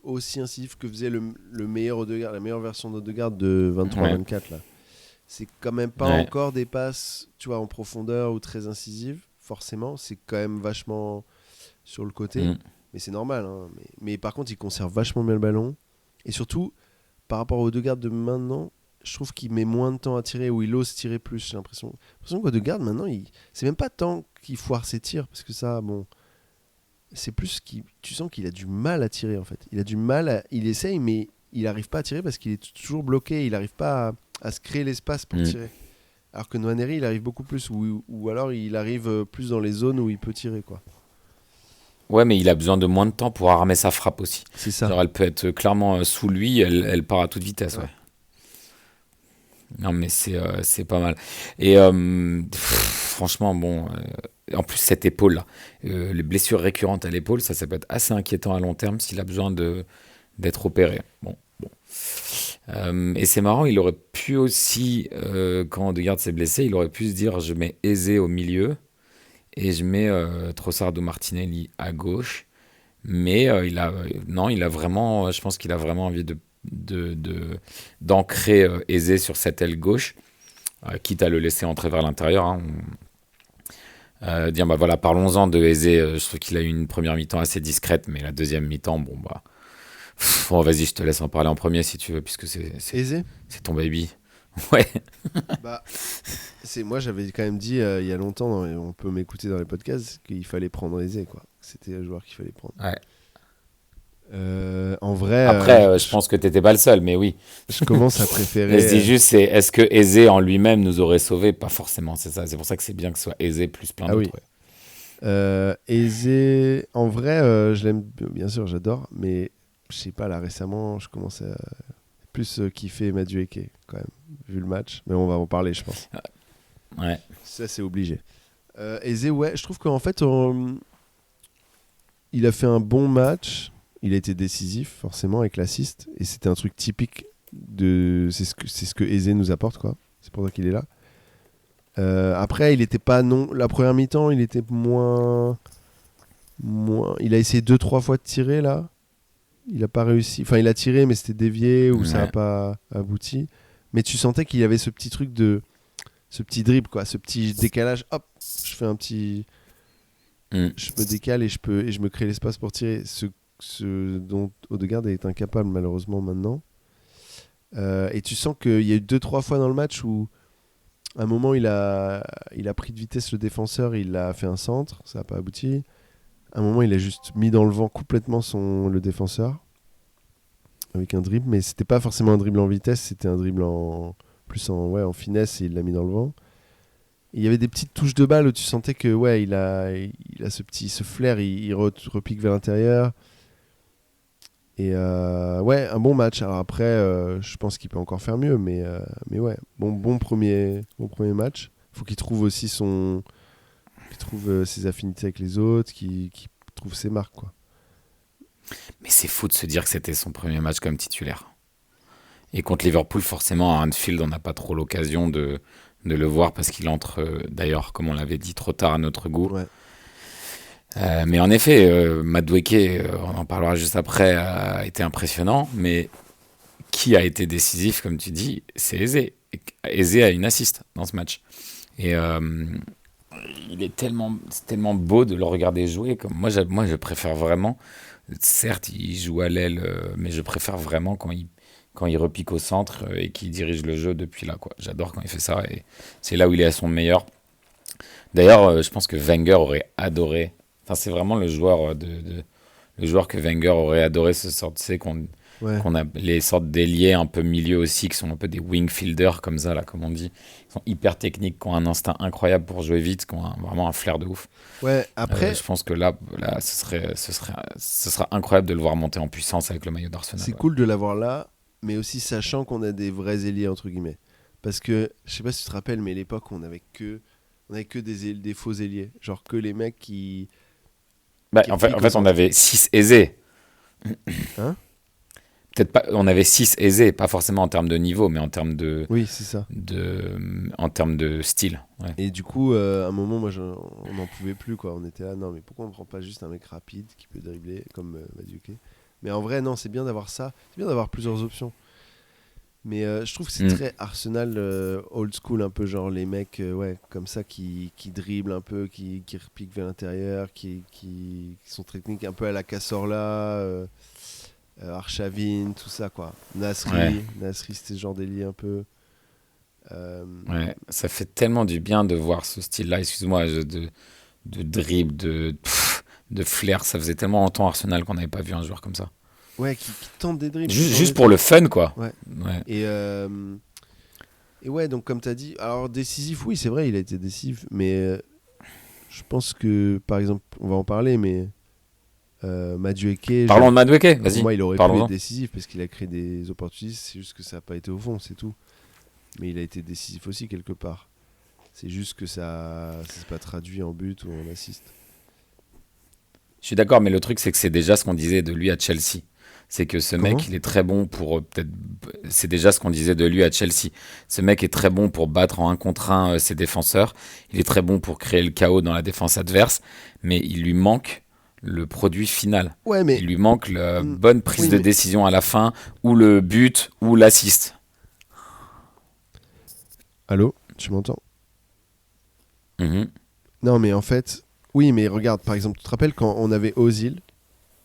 aussi incisives que faisait le meilleur Odegaard, la meilleure version d'Odegaard de Ouais, 23-24 là. C'est quand même pas ouais. encore des passes, tu vois, en profondeur ou très incisives, forcément. C'est quand même vachement sur le côté, Mm. mais c'est normal, hein. Mais par contre, il conserve vachement bien le ballon. Et surtout, par rapport au Odegaard de maintenant, je trouve qu'il met moins de temps à tirer ou il ose tirer plus, j'ai l'impression. J'ai l'impression qu'Odegaard maintenant, c'est même pas tant qu'il foire ses tirs, parce que ça, bon, c'est plus qu'il, tu sens qu'il a du mal à tirer en fait. Il a du mal, il essaye, mais il n'arrive pas à tirer parce qu'il est toujours bloqué, il n'arrive pas à se créer l'espace pour Mm. tirer. Alors que Nwaneri, il arrive beaucoup plus, ou alors il arrive plus dans les zones où il peut tirer, quoi. Ouais, mais il a besoin de moins de temps pour armer sa frappe aussi. C'est ça. Genre, elle peut être clairement sous lui, elle part à toute vitesse, ouais. Ouais. Non, mais c'est pas mal. Et franchement, bon, en plus, cette épaule-là, les blessures récurrentes à l'épaule, ça peut être assez inquiétant à long terme s'il a besoin d'être opéré. Bon. Et c'est marrant, il aurait pu aussi, quand Odegaard s'est blessé, il aurait pu se dire je mets Eze au milieu et je mets Trossard ou Martinelli à gauche. Mais non, je pense qu'il a vraiment envie d'ancrer Eze sur cette aile gauche, quitte à le laisser entrer vers l'intérieur. Hein. Dire, bah voilà, parlons-en de Eze. Je trouve qu'il a eu une première mi-temps assez discrète, mais la deuxième mi-temps, bon, bah. Bon, vas-y, je te laisse en parler en premier si tu veux, puisque Eze. c'est ton baby. Ouais. Bah, moi j'avais quand même dit il y a longtemps, on peut m'écouter dans les podcasts, qu'il fallait prendre Eze, quoi. C'était le joueur qu'il fallait prendre. Ouais. En vrai. Après, je pense que t'étais pas le seul, mais oui. Je commence à préférer. Mais je dis juste, est-ce que Eze en lui-même nous aurait sauvés? Pas forcément, c'est ça. C'est pour ça que c'est bien que ce soit Eze plus plein d'autres. Oui. Ouais. Eze, en vrai, je l'aime, bien sûr, j'adore, mais je sais pas, là récemment, je commence à plus kiffer Madueke, quand même, vu le match. Mais on va en parler, je pense. Ouais. Ça, c'est obligé. Eze, ouais, je trouve qu'en fait, il a fait un bon match. Il a été décisif, forcément, avec l'assist. Et c'était un truc typique de. C'est ce que Eze nous apporte, quoi. C'est pour ça qu'il est là. Après, il était pas non. La première mi-temps, il était moins. Il a essayé 2-3 fois de tirer, là. Il a pas réussi. Enfin, il a tiré, mais c'était dévié ou ça n'a pas abouti. Mais tu sentais qu'il y avait ce petit truc de. Ce petit dribble, quoi. Ce petit décalage. Hop, je fais un petit. Je me décale et je me crée l'espace pour tirer. Ce dont Odegaard est incapable, malheureusement, maintenant. Et tu sens qu'il y a eu 2-3 fois dans le match où. À un moment, il a pris de vitesse le défenseur, il a fait un centre, ça n'a pas abouti. À un moment, il a juste mis dans le vent complètement le défenseur avec un dribble, mais c'était pas forcément un dribble en vitesse, c'était un dribble en finesse et il l'a mis dans le vent. Et il y avait des petites touches de balle où tu sentais que il a ce flair, il repique vers l'intérieur. Et un bon match. Alors après, je pense qu'il peut encore faire mieux, mais ouais, bon premier match. Faut qu'il trouve aussi ses affinités avec les autres, qu'il trouve ses marques, quoi. Mais c'est fou de se dire que c'était son premier match comme titulaire. Et contre Liverpool, forcément, à Anfield, on n'a pas trop l'occasion de le voir parce qu'il entre, d'ailleurs, comme on l'avait dit, trop tard à notre goût. Ouais. Mais en effet, Madueke, on en parlera juste après, a été impressionnant. Mais qui a été décisif, comme tu dis, c'est Eze. Eze a une assist dans ce match. Et c'est tellement beau de le regarder jouer. Moi, je préfère vraiment. Certes, il joue à l'aile, mais je préfère vraiment quand il repique au centre et qu'il dirige le jeu depuis là, quoi. J'adore quand il fait ça. Et c'est là où il est à son meilleur. D'ailleurs, je pense que Wenger aurait adoré. Enfin, c'est vraiment le joueur que Wenger aurait adoré, ce sort, tu sais, qu'on a les sortes d'ailiers un peu milieu aussi, qui sont un peu des wing fielders, comme ça, là, comme on dit. Ils sont hyper techniques, qui ont un instinct incroyable pour jouer vite, qui ont vraiment un flair de ouf. Ouais, après. Je pense que là ce sera incroyable de le voir monter en puissance avec le maillot d'Arsenal. C'est cool de l'avoir là, mais aussi sachant qu'on a des vrais ailiers, entre guillemets. Parce que, je sais pas si tu te rappelles, mais à l'époque, on avait que des faux ailiers. Genre que les mecs qui. En fait, on avait 6 aisés. Hein? Peut-être pas. On avait 6 aisés, pas forcément en termes de niveau, mais en termes de. Oui, c'est ça. En termes de style. Ouais. Et du coup, à un moment, on n'en pouvait plus, quoi. On était là, non, mais pourquoi on ne prend pas juste un mec rapide qui peut dribbler comme Madueke? Mais en vrai, non, c'est bien d'avoir ça. C'est bien d'avoir plusieurs options. Mais je trouve que c'est très Arsenal old school, un peu genre les mecs comme ça qui dribblent un peu, qui repiquent vers l'intérieur, qui sont techniques un peu à la Cazorla, Arshavin, tout ça, quoi. Nasri, c'était ce genre d'ailier un peu. Ouais, ça fait tellement du bien de voir ce style-là, excuse-moi, de dribble, de flair. Ça faisait tellement longtemps Arsenal qu'on n'avait pas vu un joueur comme ça. Ouais, qui tente des dribbles. Juste pour le fun, quoi. Ouais. Et ouais, donc comme tu as dit, alors décisif, oui, c'est vrai, il a été décisif, mais je pense que, par exemple, on va en parler, mais Madueke... Parlons de Madueke, vas-y. Pour moi, il aurait pu être décisif parce qu'il a créé des opportunités, c'est juste que ça n'a pas été au fond, c'est tout. Mais il a été décisif aussi, quelque part. C'est juste que ça ne s'est pas traduit en but ou en assist. Je suis d'accord, mais le truc, c'est que c'est déjà ce qu'on disait de lui à Chelsea. C'est que ce mec, il est très bon pour c'est déjà ce qu'on disait de lui à Chelsea. Ce mec est très bon pour battre en 1 contre 1 ses défenseurs. Il est très bon pour créer le chaos dans la défense adverse, mais il lui manque le produit final. Ouais, mais Il lui manque la mm, bonne prise oui, de mais décision à la fin, ou le but, ou l'assist. allô, tu m'entends? Mhm. Non, mais en fait, oui, mais regarde, par exemple, tu te rappelles quand on avait Ozil,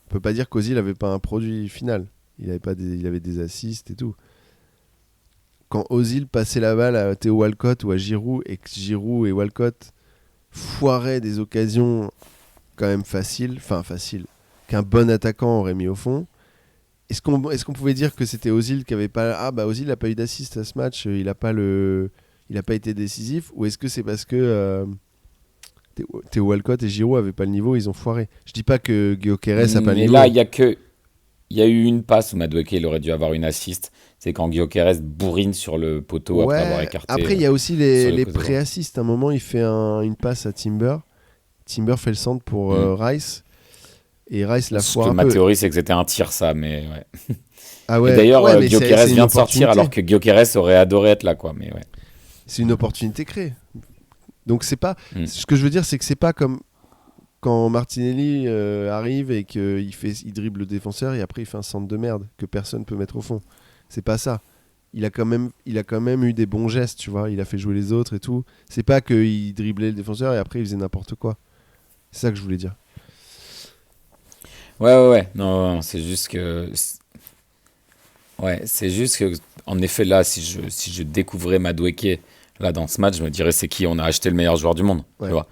on peut pas dire qu'Ozil avait pas un produit final. Il avait des assists et tout. Quand Ozil passait la balle à Theo Walcott ou à Giroud et que Giroud et Walcott foiraient des occasions quand même faciles, qu'un bon attaquant aurait mis au fond. Est-ce qu'on pouvait dire que c'était Ozil qui avait pas Ozil n'a pas eu d'assist à ce match, il a pas été décisif, ou est-ce que c'est parce que Theo Walcott et Giroud avaient pas le niveau, ils ont foiré. Je dis pas que Gyökeres a pas le Mais niveau. là, il y a eu une passe où Madueke il aurait dû avoir une assist. C'est quand Gyökeres bourrine sur le poteau après avoir Ouais, écarté après il y a aussi sur le les côté droit. pré-assists. À un moment, il fait une passe à Timber. Timber fait le centre pour Mm. Rice et Rice la Ce foire que un ma peu. théorie, c'est que c'était un tir, ça. Mais ouais. Ah Et ouais, d'ailleurs, ouais, mais Gyökeres c'est une vient de sortir opportunité. alors que Gyökeres aurait adoré être là, quoi. Mais ouais. C'est une opportunité créée. Donc c'est pas. Mm. Ce que je veux dire, c'est que c'est pas comme quand Martinelli arrive et il dribble le défenseur et après il fait un centre de merde que personne peut mettre au fond. C'est pas ça. Il a quand même eu des bons gestes, tu vois. Il a fait jouer les autres et tout. C'est pas qu'il driblait le défenseur et après il faisait n'importe quoi. C'est ça que je voulais dire. Ouais, ouais, ouais. Non, non, c'est juste que. Ouais, c'est juste que, en effet, là, si je découvrais Madueke, là, dans ce match, je me dirais c'est qui on a acheté le meilleur joueur du monde, tu Ouais. vois.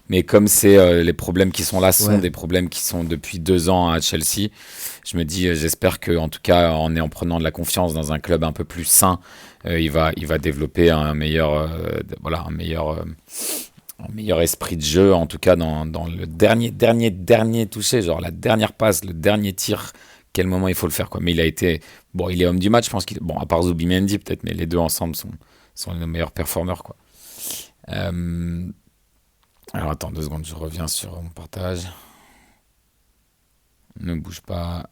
Mais comme c'est les problèmes qui sont là sont Ouais. des problèmes qui sont depuis 2 ans à Chelsea, je me dis, j'espère que, en tout cas, en prenant de la confiance dans un club un peu plus sain, il va développer un meilleur, voilà, un meilleur esprit de jeu, en tout cas dans le dernier touché, genre la dernière passe, le dernier tir, quel moment il faut le faire, quoi. Mais il a été, bon, il est homme du match, je pense bon, à part Zubimendi peut-être, mais les deux ensemble sont les meilleurs performeurs, quoi. Euh, alors attends 2 secondes, je reviens sur mon partage. Ne bouge pas.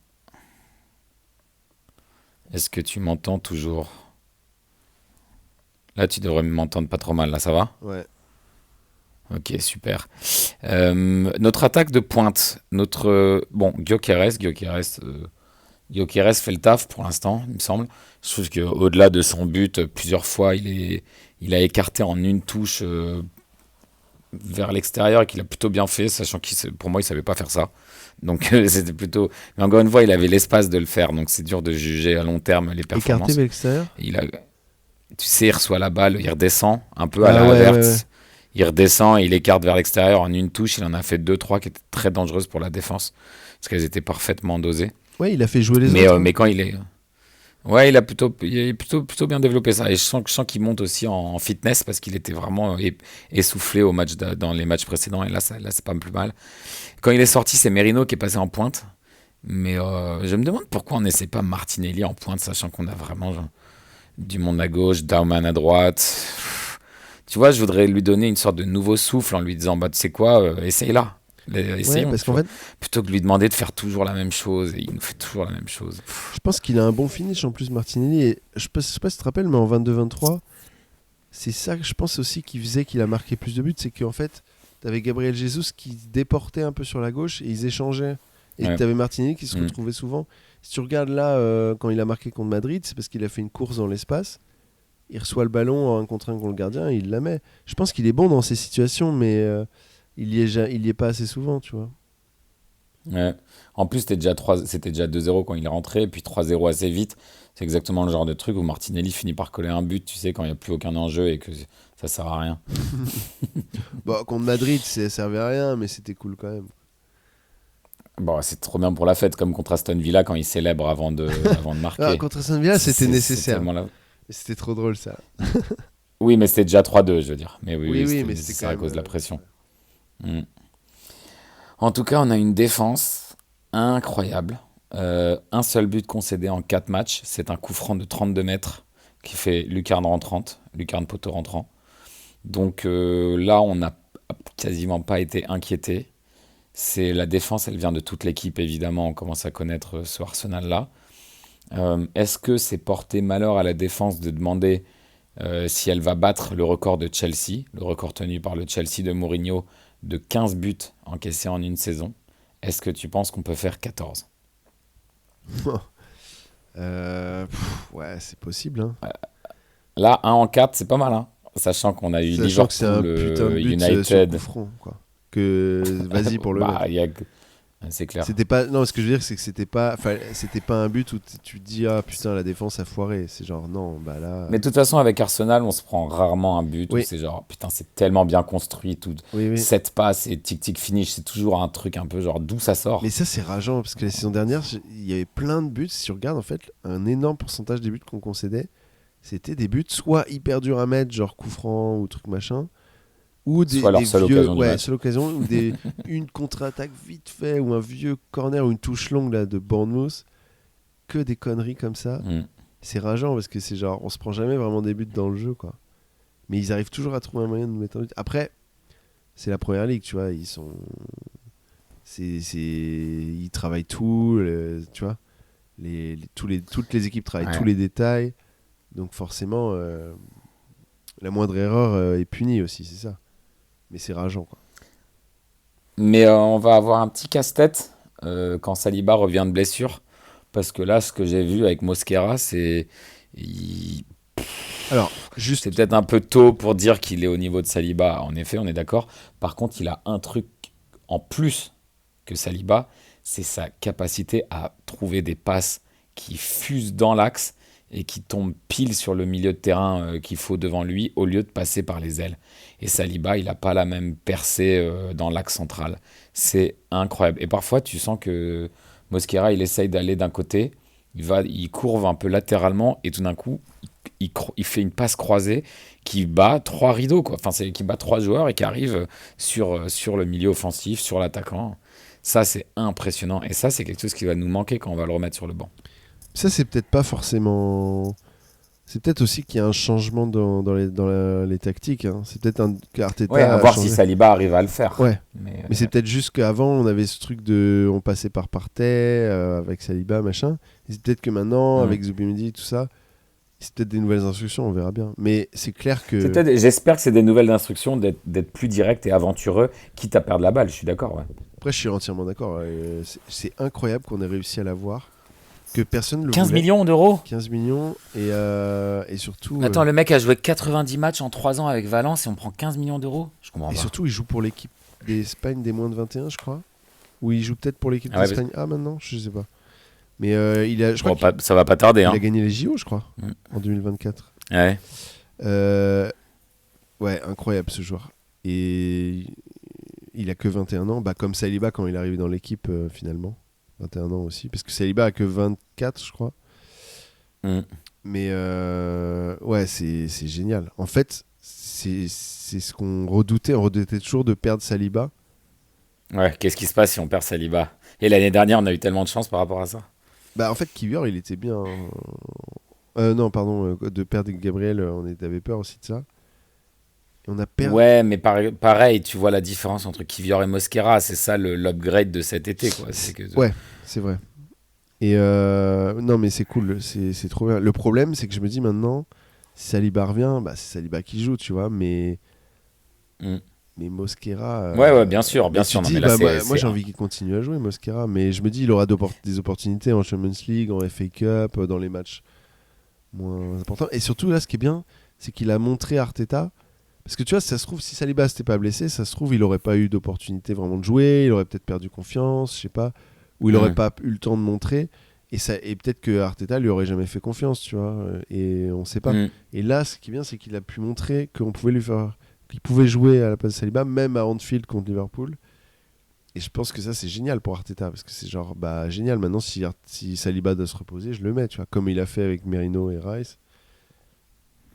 Est-ce que tu m'entends toujours? Là, tu devrais m'entendre pas trop mal, là, ça va? Ouais. Ok, super. Notre attaque de pointe, bon, Gyökeres fait le taf pour l'instant, il me semble. Je trouve qu'au-delà de son but, plusieurs fois, il a écarté en une touche vers l'extérieur et qu'il a plutôt bien fait, sachant pour moi, il savait pas faire ça. Donc c'était plutôt. Mais encore une fois, il avait l'espace de le faire, donc c'est dur de juger à long terme les Écarté performances. vers l'extérieur. Il a, tu sais, il reçoit la balle, il redescend un peu à Ah la ouais, ouais, ouais. Havertz. Il redescend et il écarte vers l'extérieur en une touche. Il en a fait deux, trois qui étaient très dangereuses pour la défense parce qu'elles étaient parfaitement dosées. Ouais, il a fait jouer les autres, hein. Mais quand il est. Ouais, il a plutôt bien développé ça. Et je sens qu'il monte aussi en fitness parce qu'il était vraiment essoufflé dans les matchs précédents. Et là, là c'est pas plus mal. Quand il est sorti, c'est Merino qui est passé en pointe. Mais je me demande pourquoi on n'essaie pas Martinelli en pointe, sachant qu'on a vraiment genre, du monde à gauche, Daumann à droite. Tu vois, je voudrais lui donner une sorte de nouveau souffle en lui disant, bah, tu sais quoi, essaye-la. Ouais, Essayons, parce tu qu'en vois. fait, Plutôt que lui demander de faire toujours la même chose, et il nous fait toujours la même chose. je pense qu'il a un bon finish en plus, Martinelli. Et je sais pas si tu te rappelles, mais en 22-23, c'est ça que je pense aussi qui faisait qu'il a marqué plus de buts. C'est qu'en fait, t'avais Gabriel Jesus qui se déportait un peu sur la gauche et ils échangeaient. Et Ouais. t'avais Martinelli qui se Mm. retrouvait souvent. Si tu regardes là, quand il a marqué contre Madrid, c'est parce qu'il a fait une course dans l'espace. Il reçoit le ballon en 1 contre 1 contre le gardien et il la met. Je pense qu'il est bon dans ces situations, mais il y est pas assez souvent, tu vois. Ouais. En plus, c'était déjà 2-0 quand il est rentré, et puis 3-0 assez vite. C'est exactement le genre de truc où Martinelli finit par coller un but, tu sais, quand il n'y a plus aucun enjeu et que ça sert à rien. Bon, contre Madrid, ça servait à rien, mais c'était cool quand même. Bon, c'est trop bien pour la fête, comme contre Aston Villa quand il célèbre avant de Ah, marquer. contre Aston Villa, c'était C'est nécessaire. tellement là. Mais c'était trop drôle ça. Oui, mais c'était déjà 3-2, je veux dire. Mais oui, Oui, oui, oui, c'était mais c'était nécessaire quand à même. cause de la pression. Mm. En tout cas, on a une défense incroyable. Un seul but concédé en 4 matchs. C'est un coup franc de 32 mètres qui fait lucarne rentrante, lucarne poteau rentrant. Donc là, on n'a quasiment pas été inquiété. C'est la défense, elle vient de toute l'équipe, évidemment. On commence à connaître ce Arsenal-là. Est-ce que c'est porter malheur à la défense de demander si elle va battre le record de Chelsea, le record tenu par le Chelsea de Mourinho de 15 buts encaissés en une saison? Est-ce que tu penses qu'on peut faire 14? Ouais, c'est possible. Hein. Là, 1 en 4, c'est pas mal, hein. Sachant qu'on a eu Sachant que c'est un Liverpool, putain de but sur coup United. franc, quoi. Que vas-y pour le Bah, mettre. c'est clair. C'était pas. Non, ce que je veux dire, c'est que c'était pas un but où tu te dis ah putain la défense a foiré. C'est genre non, bah là. Mais de toute façon, avec Arsenal, on se prend rarement un but où Oui, c'est genre, putain, c'est tellement bien construit, tout. oui, oui. 7 passes et tic-tic finish, c'est toujours un truc un peu genre d'où ça Mais sort. ça c'est rageant parce que la saison dernière, il y avait plein de buts. Si tu regardes en fait, un énorme pourcentage des buts qu'on concédait, c'était des buts soit hyper durs à mettre, genre coup franc ou truc machin, ou Soit des leur seule vieux, occasion du ouais, match. seule occasion, ou une contre-attaque vite fait, ou un vieux corner ou une touche longue là de Bournemouth, que des conneries comme ça. Mm. C'est rageant parce que c'est genre, on se prend jamais vraiment des buts dans le jeu, quoi. Mais ils arrivent toujours à trouver un moyen de nous mettre en but. Après, c'est la première ligue, tu vois, ils travaillent tout, tu vois. Toutes les équipes travaillent tous Ouais. les détails, donc forcément, la moindre erreur est punie aussi, c'est ça. Mais c'est rageant, quoi. Mais on va avoir un petit casse-tête quand Saliba revient de blessure. Parce que là, ce que j'ai vu avec Mosquera, il- Alors, c'est juste, peut-être un peu tôt pour dire qu'il est au niveau de Saliba. En effet, on est d'accord. Par contre, il a un truc en plus que Saliba, c'est sa capacité à trouver des passes qui fusent dans l'axe et qui tombent pile sur le milieu de terrain qu'il faut devant lui au lieu de passer par les ailes. Et Saliba, il n'a pas la même percée dans l'axe central. C'est incroyable. Et parfois, tu sens que Mosquera, il essaye d'aller d'un côté, il courve un peu latéralement et tout d'un coup, il fait une passe croisée qui bat trois rideaux, quoi. Enfin, c'est qui bat trois joueurs et qui arrive sur le milieu offensif, sur l'attaquant. Ça, c'est impressionnant. Et ça, c'est quelque chose qui va nous manquer quand on va le remettre sur le banc. ça, c'est peut-être pas forcément. C'est peut-être aussi qu'il y a un changement dans les tactiques. Hein. C'est peut-être Ouais, qu'Arteta à a voir si changé. Saliba arrive à le faire. Ouais. Mais Mais c'est peut-être juste qu'avant, on avait ce truc de. On passait par Partey, avec Saliba, machin. Et c'est peut-être que maintenant, hmm. avec Zubimendi, tout ça, c'est peut-être des nouvelles instructions, on verra bien. Mais c'est clair C'est que. peut-être, j'espère que c'est des nouvelles instructions d'être plus direct et aventureux, quitte à perdre la balle. Je suis d'accord. Ouais. Après, je suis entièrement d'accord. C'est incroyable qu'on ait réussi à l'avoir. Que personne ne le 15 voulait. millions d'euros. 15 millions. Et surtout. Attends, le mec a joué 90 matchs en 3 ans avec Valence et on prend 15 millions d'euros. Je comprends Et pas. surtout, il joue pour l'équipe d'Espagne des moins de 21, je crois. Ou il joue peut-être pour l'équipe Ah ouais, d'Espagne. Ah, maintenant, je sais pas. Mais je crois bon, ça va pas tarder. qu'il Hein. a gagné les JO, je crois, Mm. en 2024. Ouais. Euh, ouais, incroyable ce joueur. Et il a que 21 ans, bah, comme Saliba quand il est arrivé dans l'équipe, finalement. 21 ans aussi. Parce que Saliba a que 24, je crois. Mm. Mais ouais, c'est génial. En fait, c'est ce qu'on redoutait. On redoutait toujours de perdre Saliba. Ouais, qu'est-ce qui se passe si on perd Saliba? Et l'année dernière, on a eu tellement de chance par rapport à ça. Bah, en fait, Kiwior, il était bien. Non, pardon, de perdre Gabriel, avait peur aussi de ça. Et on a perdu. Ouais, mais pareil, tu vois la différence entre Kivior et Mosquera. C'est ça l'upgrade de cet été, quoi. C'est que, Ouais, c'est vrai. Et non, mais c'est cool, c'est trop bien. Le problème, c'est que je me dis maintenant, si Saliba revient, bah, c'est Saliba qui joue, tu vois, Mm. mais Mosquera. Ouais, bien sûr, Mais bien tu sûr. te Non, dis, mais là, bah, c'est, moi c'est j'ai envie qu'il continue à jouer, Mosquera, mais je me dis, il aura des opportunités en Champions League, en FA Cup, dans les matchs moins importants. Et surtout, là, ce qui est bien, c'est qu'il a montré à Arteta. Parce que tu vois, ça se trouve, si Saliba s'était pas blessé, ça se trouve, il aurait pas eu d'opportunité vraiment de jouer, il aurait peut-être perdu confiance, je sais pas, ou il aurait Mm. pas eu le temps de montrer. Et peut-être que Arteta lui aurait jamais fait confiance, tu vois, et on sait pas. Mm. Et là, ce qui est bien, c'est qu'il a pu montrer qu'on pouvait lui faire, qu'il pouvait jouer à la place de Saliba, même à Anfield contre Liverpool. Et je pense que ça, c'est génial pour Arteta, parce que c'est genre, bah génial, maintenant, si Saliba doit se reposer, je le mets, tu vois, comme il a fait avec Merino et Rice.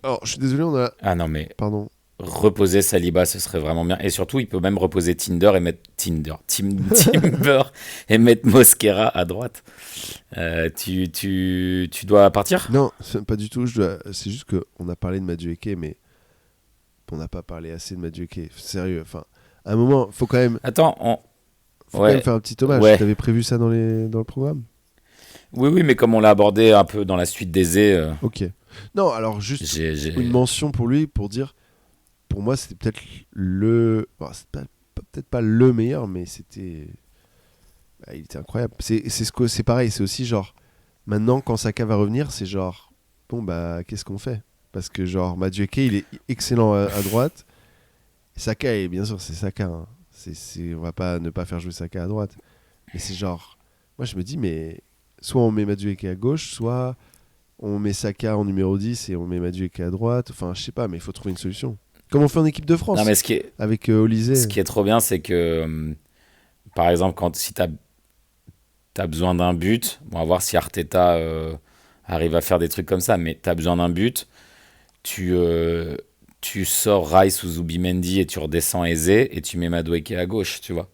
Alors, je suis désolé, on a. Ah non, mais Pardon. reposer Saliba, ce serait vraiment bien. Et surtout, il peut même reposer Timber et mettre Mosquera à droite. Tu dois partir? Non, pas du tout. C'est juste qu'on a parlé de Madueke, mais on n'a pas parlé assez de Madueke. Sérieux, enfin, à un moment, Attends, faut quand même ouais, faire un petit hommage. ouais. T'avais prévu ça dans le programme? Oui, mais comme on l'a abordé un peu dans la suite des Ok. Non, alors juste une mention pour lui, pour dire, pour moi, c'était peut-être le. Bon, c'est peut-être pas le meilleur, mais c'était il était incroyable. C'est pareil, c'est aussi genre, maintenant quand Saka va revenir, c'est genre, bon bah qu'est-ce qu'on fait? Parce que genre, Madueke, il est excellent à droite. Saka, bien sûr, c'est Saka. Hein. On va pas ne pas faire jouer Saka à droite. Mais c'est genre, moi je me dis, mais soit on met Madueke à gauche, soit on met Saka en numéro 10 et on met Madueke à droite. Enfin, je sais pas, mais il faut trouver une solution. Comme on fait en équipe de France, Non, mais avec ce Olysée. qui est trop bien, c'est que, par exemple, si tu as besoin d'un but, bon, on va voir si Arteta arrive à faire des trucs comme ça, mais tu as besoin d'un but, tu, euh, tu sors Rice ou Zubimendi et tu redescends Eze et tu mets Madueke à gauche, tu vois.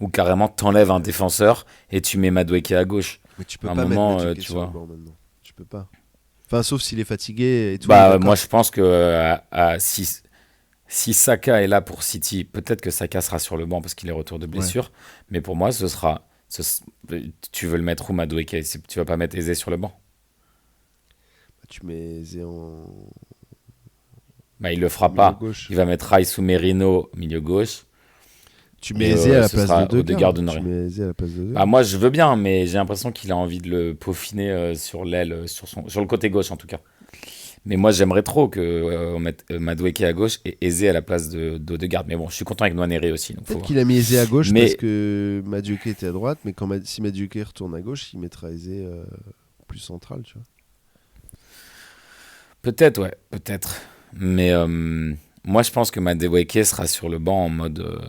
Ou carrément, t'enlèves un défenseur et tu mets Madueke à gauche. Mais tu peux À un pas mettre moment, Madueke tu sur le vois. banc maintenant. Tu peux pas. Enfin, sauf s'il est fatigué et tout. Bah, D'accord. moi, je pense que si Saka est là pour City, peut-être que Saka sera sur le banc parce qu'il est retour de Ouais. blessure. Mais pour moi, tu veux le mettre où, Madueke? Tu vas pas mettre Eze sur le banc. Tu mets Zé en Bah, il le en fera milieu pas. gauche. Il va mettre Rice ou Merino milieu gauche. Tu mets Et Zé à la ce place de sera Degarde. Odegaard ou Tu Noré. mets Zé à la place de Bah, Degarde. moi, je veux bien, mais j'ai l'impression qu'il a envie de le peaufiner sur l'aile, sur le côté gauche en tout cas. Mais moi, j'aimerais trop on mette Madueke à gauche et Eze à la place d'Odegaard. Mais bon, je suis content avec Nwaneri aussi, donc faut Peut-être voir. qu'il a mis Eze à gauche parce Mais que Madueke était à droite, mais si Madueke retourne à gauche, il mettra Eze plus central, tu vois. peut-être, ouais, peut-être. Mais moi, je pense que Madueke sera sur le banc en mode.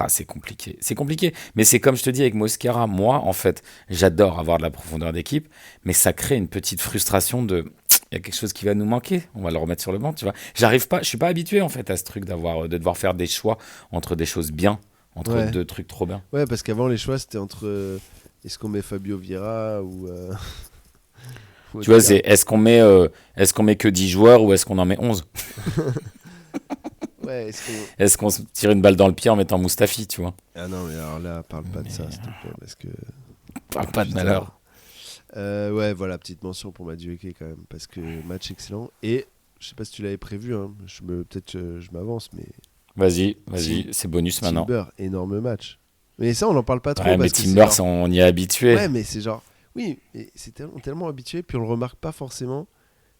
C'est compliqué. C'est compliqué. Mais c'est comme je te dis avec Mosquera. Moi, en fait, j'adore avoir de la profondeur d'équipe, mais ça crée une petite frustration de. Il y a quelque chose qui va nous manquer. On va le remettre sur le banc, tu vois. J'arrive pas. Je suis pas habitué en fait à ce truc de devoir faire des choix entre des choses bien, entre Ouais. deux trucs trop bien. Ouais, parce qu'avant, les choix, c'était entre est-ce qu'on met Fabio Vieira ou, ou Tu vois, Odegaard. c'est est-ce qu'on met que 10 joueurs ou est-ce qu'on en met 11? Ouais, est-ce qu'on. Est-ce qu'on se tire une balle dans le pied en mettant Moustafi, tu vois? Ah non, mais alors là, parle pas de Mais ça, s'il te plaît, parce que. parle pas de Putain. malheur. Ouais, voilà, petite mention pour Madueke quand même, parce que match excellent. Et je sais pas si tu l'avais prévu, hein, peut-être je m'avance, mais Vas-y, c'est bonus maintenant. Timber, énorme match. Mais ça, on n'en parle pas trop Ouais, mais parce que c'est Timber, genre. on y est habitué. Ouais, mais c'est genre. Oui, mais c'est tellement habitué, puis on le remarque pas forcément.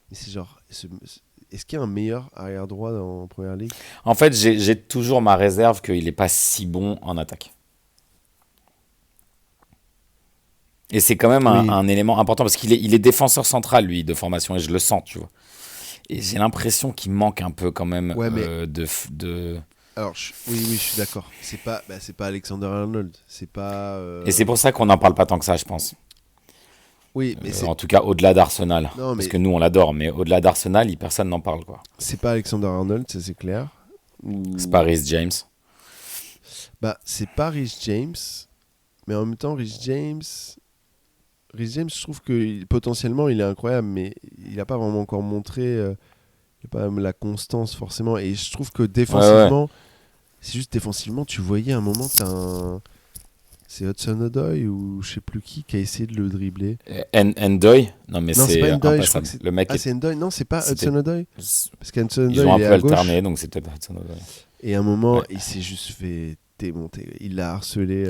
Mais c'est genre. Est-ce qu'il y a un meilleur arrière droit en première ligue? En fait, j'ai toujours ma réserve qu'il n'est pas si bon en attaque. Et c'est quand même Oui. un élément important parce il est défenseur central, lui, de formation, et je le sens, tu vois. Et j'ai l'impression qu'il manque un peu quand même Ouais, mais. de. Alors, oui, je suis d'accord. C'est pas Alexander Arnold. C'est pas. Et c'est pour ça qu'on n'en parle pas tant que ça, je pense. Oui, mais En tout cas, au-delà d'Arsenal. Non, Parce mais que nous, on l'adore, mais au-delà d'Arsenal, personne n'en parle, quoi. c'est pas Alexander Arnold, ça c'est clair. C'est Ou. pas Reece James. Bah, c'est pas Rhys James, mais en même temps, Rhys James, je trouve que potentiellement il est incroyable, mais il a pas vraiment encore montré il a pas la constance forcément. Et je trouve que Ouais, ouais. défensivement, c'est juste défensivement, tu voyais à un moment, c'est Hudson Odoi ou je sais plus qui a essayé de le dribbler. Endoy. Non, mais Non, c'est c'est pas Ndoye, je crois impassable. que c'est. Le mec, Ah, c'est Ndoye. Non, c'est pas c'était. Hudson Odoi. Parce qu'Hudson Ils Odoi, ont un il est peu à gauche. alterné, donc c'est peut-être Hudson Odoi. Et à un moment, Ouais. il s'est juste fait démonter. Il a harcelé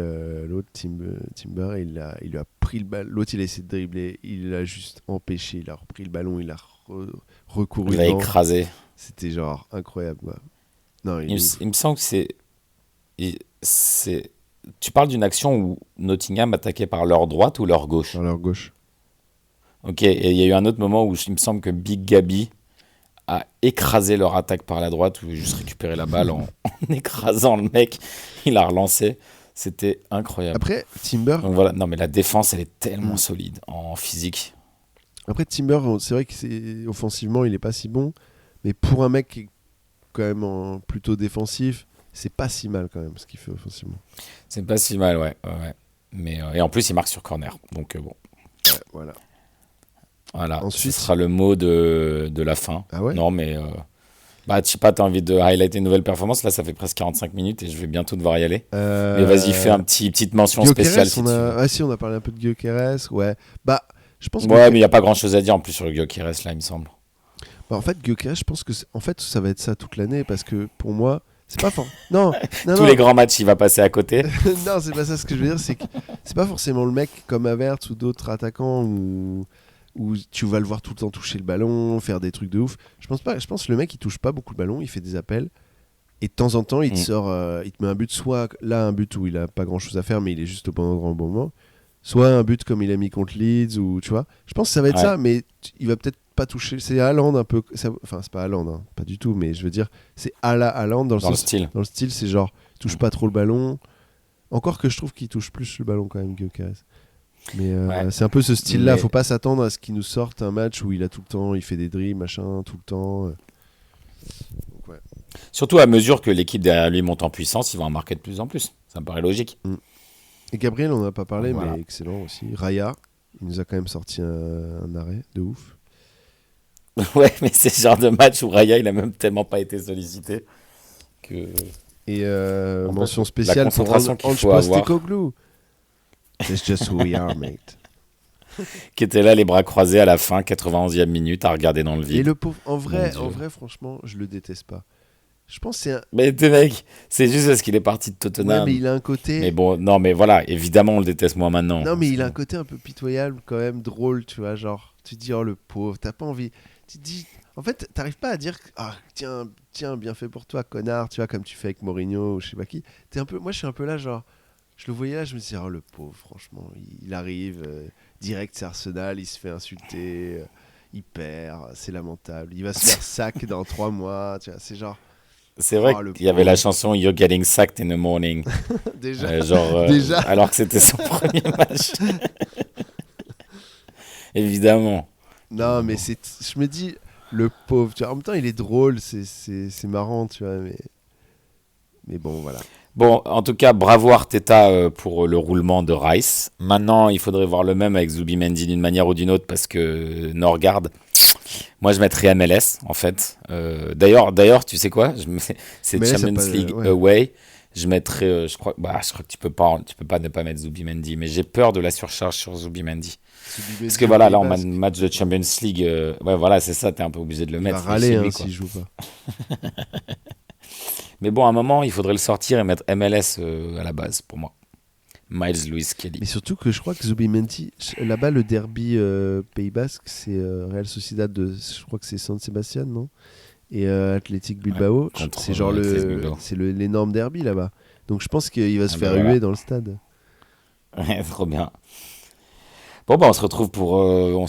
l'autre, Timber, et il lui a pris le ballon. L'autre, il a essayé de dribbler. Il l'a juste empêché. Il a repris le ballon. Il a recouru Il l'a devant. écrasé. C'était genre incroyable, quoi. Non, il Il, est me ouf. il me semble que c'est. Tu parles d'une action où Nottingham attaquait par leur droite ou leur gauche? Dans leur gauche. Ok, et il y a eu un autre moment où il me semble que Big Gabi a écrasé leur attaque par la droite, ou juste récupéré la balle en écrasant le mec. Il a relancé. C'était incroyable. Après, Timber, Donc voilà, non mais la défense, elle est tellement Mm. solide en physique. C'est vrai que offensivement, il est pas si bon. Mais pour un mec qui est quand même plutôt défensif, c'est pas si mal quand même ce qu'il fait offensivement. C'est pas si mal, ouais. Ouais. Mais, et en plus, il marque sur corner. Donc bon, Ouais, voilà. voilà. Ensuite- Ce sera le mot de la fin. Ah ouais. Non, mais bah, tu sais pas, t'as envie de highlighter une nouvelle performance. Là, ça fait presque 45 minutes et je vais bientôt devoir y aller. Mais vas-y, fais petite mention spéciale si tu veux. Ah si, on a parlé un peu de Gyökeres, ouais. Bah, je pense que Ouais, mais il n'y a pas grand chose à dire en plus sur le Gyökeres là, il me semble. bah, en fait, Gyökeres, je pense que en fait, ça va être ça toute l'année parce que pour moi, C'est pas fort. Non, non, Tous non. les grands matchs, il va passer à côté. Non, c'est pas ça ce que je veux dire, c'est que c'est pas forcément le mec comme Havertz ou d'autres attaquants où tu vas le voir tout le temps toucher le ballon, faire des trucs de ouf. Je pense pas, je pense que le mec il touche pas beaucoup le ballon, il fait des appels et de temps en temps il te sort, il te met un but, soit là un but où il a pas grand chose à faire mais il est juste au bon endroit au bon moment, soit un but comme il a mis contre Leeds ou tu vois. Je pense que ça va être Ouais. ça, mais il va peut-être pas toucher. C'est Haaland un peu, enfin c'est pas Haaland, hein, pas du tout, mais je veux dire c'est à la Haaland dans le Dans le sens, style. dans le style c'est genre touche pas trop le ballon. Encore que je trouve qu'il touche plus le ballon quand même que Carrez. Mais Ouais. c'est un peu ce style-là. Mais- Faut pas s'attendre à ce qu'il nous sorte un match où il a tout le temps, il fait des dribbles, machin, tout le temps. Donc, ouais. Surtout à mesure que l'équipe derrière lui monte en puissance, il va en marquer de plus en plus. Ça me paraît logique. Et Gabriel, on n'en a pas parlé, Voilà. mais excellent aussi. Raya, il nous a quand même sorti un arrêt de ouf. Ouais, mais c'est ce genre de match où Raya, il a même tellement pas été sollicité que. Et En mention fait, spéciale la pour concentration qu'il Ange faut avoir. Postecoglou. That's just who we are, mate. Qui était là, les bras croisés à la fin, 91e minute, à regarder dans le Et vide. le pauvre, Mon Dieu. en vrai, franchement, je le déteste pas. Je pense que c'est un... Mais t'es mec, c'est juste parce qu'il est parti de Ouais, Tottenham. mais il a un côté... Mais bon, non, mais voilà, évidemment, on le déteste moins maintenant. Non, mais il a un Parce côté un peu pitoyable, quand même, drôle, tu vois. Genre, tu te dis, oh le pauvre, t'as pas envie. Tu te dis, en fait, t'arrives pas à dire, ah, tiens, tiens, bien fait pour toi, connard, tu vois, comme tu fais avec Mourinho ou je sais pas qui. T'es un peu, moi, je suis un peu là, genre, je le voyais là, je me dis, oh le pauvre, franchement, il arrive, direct, c'est Arsenal, il se fait insulter, il perd, c'est lamentable. Il va se faire sac dans 3 mois, tu vois, c'est genre, c'est vrai oh le qu'il y avait la pauvre. chanson You're Getting Sacked in the Morning. Déjà, déjà. Alors que c'était son premier match. Évidemment. Non, mais c'est, je me dis, le pauvre, tu vois, en même temps, il est drôle, c'est marrant, tu vois, mais bon, voilà. Bon, en tout cas, bravo Arteta pour le roulement de Rice. Maintenant, il faudrait voir le même avec Zubimendi d'une manière ou d'une autre parce que Norgard, moi je mettrais MLS en fait. D'ailleurs, tu sais quoi? C'est Mais là, ça Champions pas, League ouais. away. Je mettrais, je crois que tu peux pas ne pas mettre Zubimendi, mais j'ai peur de la surcharge sur Zubimendi. Parce que Zubimendi au voilà, Pays là en Basque. match de Champions League, ouais voilà, c'est ça, t'es un peu obligé de le Il va mettre. C'est râler chez hein, lui quoi. s'il joue pas. Mais bon, à un moment, il faudrait le sortir et mettre MLS à la base pour moi. Miles Lewis Kelly. Mais surtout que je crois que Zubimendi, là-bas, le derby Pays Basque, c'est Real Sociedad de, je crois que c'est San Sebastian, non? Et Athletic Bilbao, contre c'est genre Athletic Bilbao. l'énorme derby là-bas. Donc je pense qu'il va se Ah faire bah voilà. huer dans le stade. Ouais, trop bien. Bon, bah, on se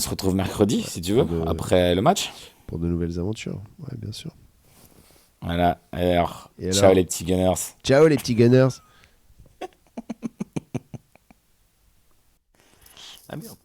retrouve mercredi, si tu veux, Pour de, après le match. pour de nouvelles aventures. Ouais, bien sûr. Voilà. Alors, Et ciao alors, les petits Gunners. ciao les petits Gunners. Ah merde.